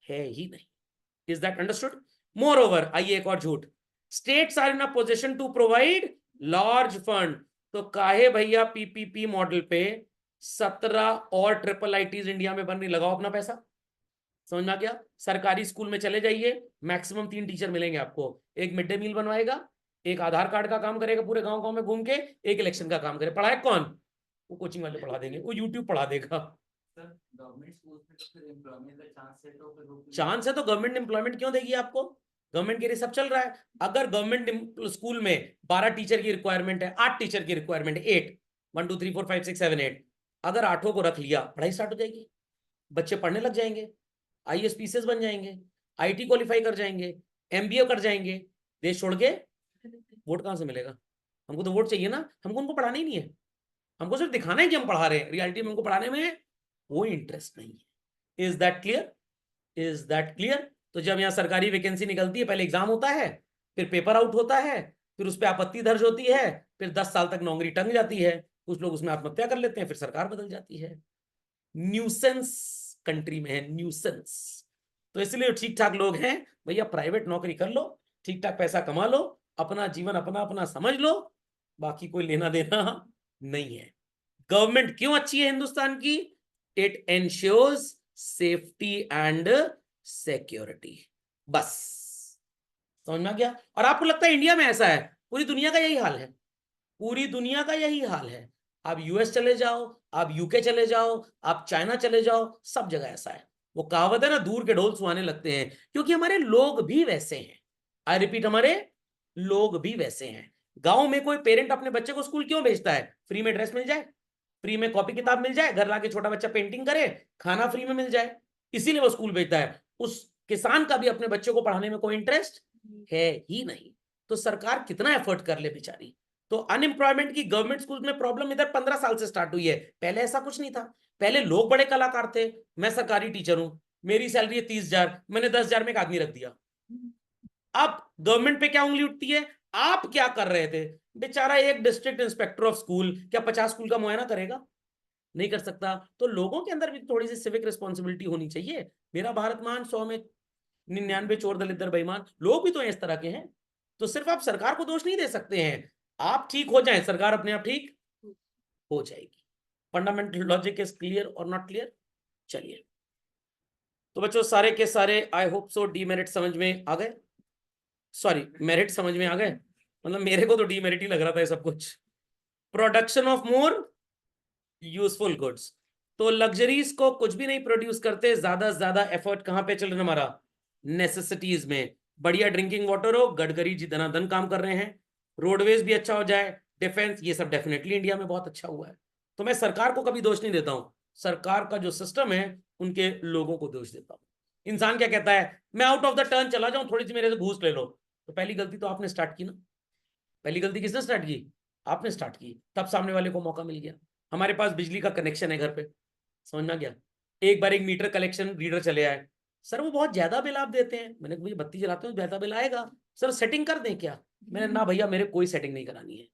S1: है ही नहीं। Is that understood? Moreover, आइए एक और झूठ, states are in a position to provide large fund. तो काहे भैया पीपीपी मॉडल पे 17 और ट्रिपल आईटीज इंडिया में बन रही, लगाओ अपना पैसा। समझ में आ गया? सरकारी स्कूल में चले जाइए, मैक्सिमम 3 टीचर मिलेंगे आपको, एक मिड डे मील बनवाएगा, एक आधार कार्ड का काम करेगा पूरे गांव गांव में घूम के, एक इलेक्शन का काम करे। पढ़ाए कौन? वो कोचिंग वाले पढ़ा देंगे, वो यूट्यूब पढ़ा देगा।
S4: सर गवर्नमेंट स्कूल में तो फिर एम्प्लॉयमेंट का चांस है, तो फिर वो
S1: चांस है तो गवर्नमेंट एम्प्लॉयमेंट क्यों देगी आपको? गवर्नमेंट के लिए सब चल रहा है। अगर गवर्नमेंट स्कूल में 12 टीचर की रिक्वायरमेंट है, 8 टीचर की रिक्वायरमेंट है, 8, 1 2 3 4 5 6 7 8, अगर 8 को रख लिया, पढ़ाई स्टार्ट हो जाएगी, बच्चे पढ़ने लग जाएंगे, आईएएस पीसीएस बन जाएंगे, आईटी क्वालिफाई कर जाएंगे, एमबीए कर जाएंगे, देश छोड़ के। वोट कहां से मिलेगा? हमको तो वोट चाहिए ना, हमको उनको पढ़ाना ही नहीं है, हमको सिर्फ दिखाना है कि हम पढ़ा रहे हैं, रियलिटी में उनको पढ़ाने में वो इंटरेस्ट नहीं है। Is that clear? Is that clear? तो जब यहाँ सरकारी वैकेंसी निकलती है, पहले एग्जाम होता है, फिर पेपर आउट होता है, फिर उस पर आपत्ति दर्ज होती है, फिर 10 साल तक नौकरी टंग जाती है, कुछ लोग उसमें आत्महत्या कर लेते हैं, फिर सरकार बदल जाती है। न्यूसेंस कंट्री में है, न्यूसेंस। तो इसलिए ठीक ठाक लोग हैं, भैया प्राइवेट नौकरी कर लो, ठीक ठाक पैसा कमा लो, अपना जीवन अपना अपना समझ लो, बाकी कोई लेना देना नहीं है। गवर्नमेंट क्यों अच्छी है हिंदुस्तान की? It ensures safety and security, बस। समझ में आ गया? और आपको लगता है इंडिया में ऐसा है? पूरी दुनिया का यही हाल है, पूरी दुनिया का यही हाल है। आप यूएस चले जाओ, आप यूके चले जाओ, आप चाइना चले जाओ, सब जगह ऐसा है। वो कहावत है ना, दूर के ढोल सुहाने लगते हैं, क्योंकि हमारे लोग भी वैसे हैं। आई रिपीट, हमारे लोग भी वैसे हैं। गांव में कोई पेरेंट अपने बच्चे को स्कूल क्यों भेजता है? फ्री में ड्रेस मिल जाए, फ्री में कॉपी किताब मिल जाए, घर लाके छोटा बच्चा पेंटिंग करे, खाना फ्री में मिल जाए, इसीलिए वो स्कूल भेजता है। उस किसान का भी अपने बच्चे को पढ़ाने में कोई इंटरेस्ट है ही नहीं। तो सरकार कितना एफर्ट कर ले बेचारी। तो अनएम्प्लॉयमेंट की गवर्नमेंट स्कूल में प्रॉब्लम इधर 15 साल से स्टार्ट हुई है, पहले ऐसा कुछ नहीं था। पहले लोग बड़े कलाकार थे। मैं सरकारी टीचर हूं, मेरी सैलरी है 30,000, मैंने 10,000 में एक आदमी रख दिया। अब गवर्नमेंट पे क्या उंगली उठती है? आप क्या कर रहे थे? बेचारा एक डिस्ट्रिक्ट इंस्पेक्टर ऑफ स्कूल क्या 50 स्कूल का मुआयना करेगा? नहीं कर सकता। तो लोगों के अंदर भी थोड़ी सी सिविक रिस्पॉन्सिबिलिटी होनी चाहिए। मेरा भारत महान 100 में 99 चोर दलित बेईमान, लोग भी तो इस तरह के हैं। तो सिर्फ आप सरकार को दोष नहीं दे सकते हैं। आप ठीक हो जाएं, सरकार अपने आप ठीक हो जाएगी। फंडामेंटल लॉजिक इज क्लियर और नॉट क्लियर? चलिए, तो बच्चों सारे के सारे आई होप सो डीमेरिट समझ में आ गए, सॉरी मेरिट समझ में आ गए। मतलब मेरे को तो डीमेरिट ही लग रहा था ये सब कुछ। Production of more useful goods, तो लग्जरीज को कुछ भी नहीं प्रोड्यूस करते, ज्यादा से ज्यादा एफर्ट कहां पे चल रहा है हमारा? नेसेसिटीज में। बढ़िया ड्रिंकिंग वाटर हो, गडकरी जी धनाधन काम कर रहे हैं, रोडवेज भी अच्छा हो जाए, डिफेंस, ये सब डेफिनेटली इंडिया में बहुत अच्छा हुआ है। तो मैं सरकार को कभी दोष नहीं देता हूं, सरकार का जो सिस्टम है उनके लोगों को दोष देता हूं। इंसान क्या कहता है? मैं आउट ऑफ द टर्न चला जाऊं, थोड़ी सी मेरे से घूस ले लो, तो पहली गलती तो आपने स्टार्ट की ना। पहली गलती किसने स्टार्ट की? आपने स्टार्ट की, तब सामने वाले को मौका मिल गया। हमारे पास बिजली का कनेक्शन है घर पे, समझ में आ गया? एक बार एक मीटर कलेक्शन रीडर चले आए, सर वो बहुत ज्यादा बिल आप देते हैं। मैंने कहा भैया बत्ती जलाते हो ज्यादा बिल आएगा, सर सेटिंग कर दें क्या? मैंने ना भैया मेरे कोई सेटिंग नहीं करानी है।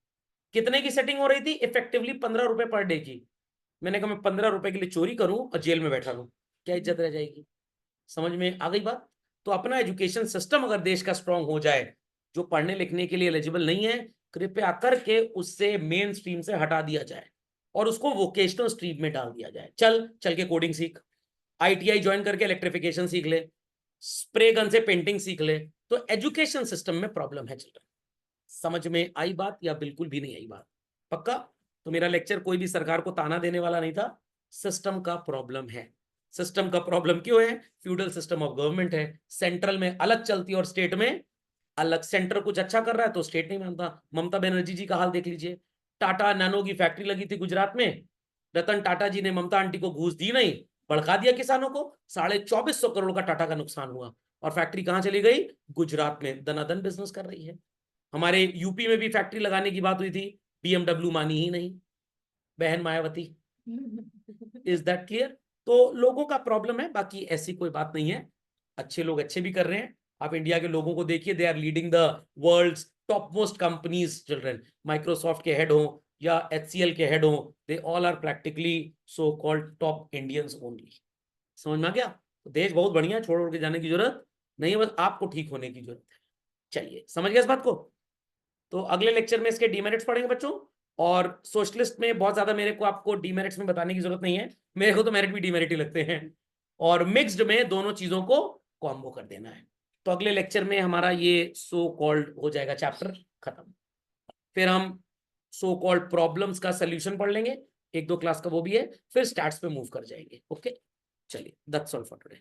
S1: कितने की सेटिंग हो रही थी? इफेक्टिवली 15 रुपए पर डे की। मैंने कहा मैं 15 रुपए के लिए चोरी करूं और जेल में बैठा रहूं, क्या इज्जत रह जाएगी? समझ में आ गई बात? तो अपना एजुकेशन सिस्टम अगर देश का स्ट्रांग हो जाए, जो पढ़ने लिखने के लिए एलिजिबल नहीं है कृपया करके उससे मेन स्ट्रीम से हटा दिया जाए और उसको वोकेशनल स्ट्रीम में डाल दिया जाए। चल चल के कोडिंग सीख, आईटीआई ज्वाइन करके इलेक्ट्रिफिकेशन सीख ले, स्प्रे गन से पेंटिंग सीख ले। तो एजुकेशन सिस्टम में प्रॉब्लम है चिल्ड्रन। समझ में आई बात या बिल्कुल भी नहीं आई बात? पक्का? तो मेरा लेक्चर कोई भी सरकार को ताना देने वाला नहीं था, सिस्टम का प्रॉब्लम है। सिस्टम का प्रॉब्लम क्यों है? फ्यूडल सिस्टम ऑफ गवर्नमेंट है, सेंट्रल में अलग चलती है और स्टेट में अलग। सेंटर कुछ अच्छा कर रहा है तो स्टेट नहीं मानता। ममता बनर्जी जी का हाल देख लीजिए, टाटा नैनो की फैक्ट्री लगी थी गुजरात में, रतन टाटा जी ने ममता आंटी को घूस दी नहीं, भड़का दिया किसानों को, 2450 करोड़ का टाटा का नुकसान हुआ और फैक्ट्री कहां चली गई? गुजरात में दनादन बिजनेस कर रही है। हमारे यूपी में भी फैक्ट्री लगाने की बात हुई थी, बीएमडब्ल्यू मानी ही नहीं, बहन मायावती। Is that clear? तो लोगों का प्रॉब्लम है, बाकी ऐसी कोई बात नहीं है। अच्छे लोग अच्छे भी कर रहे हैं। आप इंडिया के लोगों को देखिए, they are leading the world's top most companies children. Microsoft के हेड हो या HCL के हेड हो, they all are practically so called top Indians only. समझ में आ गया? तो देश बहुत बढ़िया, छोड़ के जाने की जरूरत नहीं है, बस आपको ठीक होने की जरूरत है। चलिए, समझ गए इस बात को? तो अगले लेक्चर में इसके डीमेरिट्स पढ़ेंगे बच्चों। और सोशलिस्ट में बहुत ज्यादा मेरे को आपको डीमेरिट्स में बताने की जरूरत नहीं है, मेरे को तो मेरिट भी डीमेरिट ही लगते हैं। और मिक्स्ड में दोनों चीजों को कॉम्बो कर देना है। तो अगले लेक्चर में हमारा ये सो कॉल्ड हो जाएगा चैप्टर खत्म। फिर हम सो कॉल्ड प्रॉब्लम्स का सोल्यूशन पढ़ लेंगे, 1-2 क्लास का वो भी है, फिर स्टैट्स पे मूव कर जाएंगे। ओके, चलिए, दैट्स ऑल फॉर टुडे।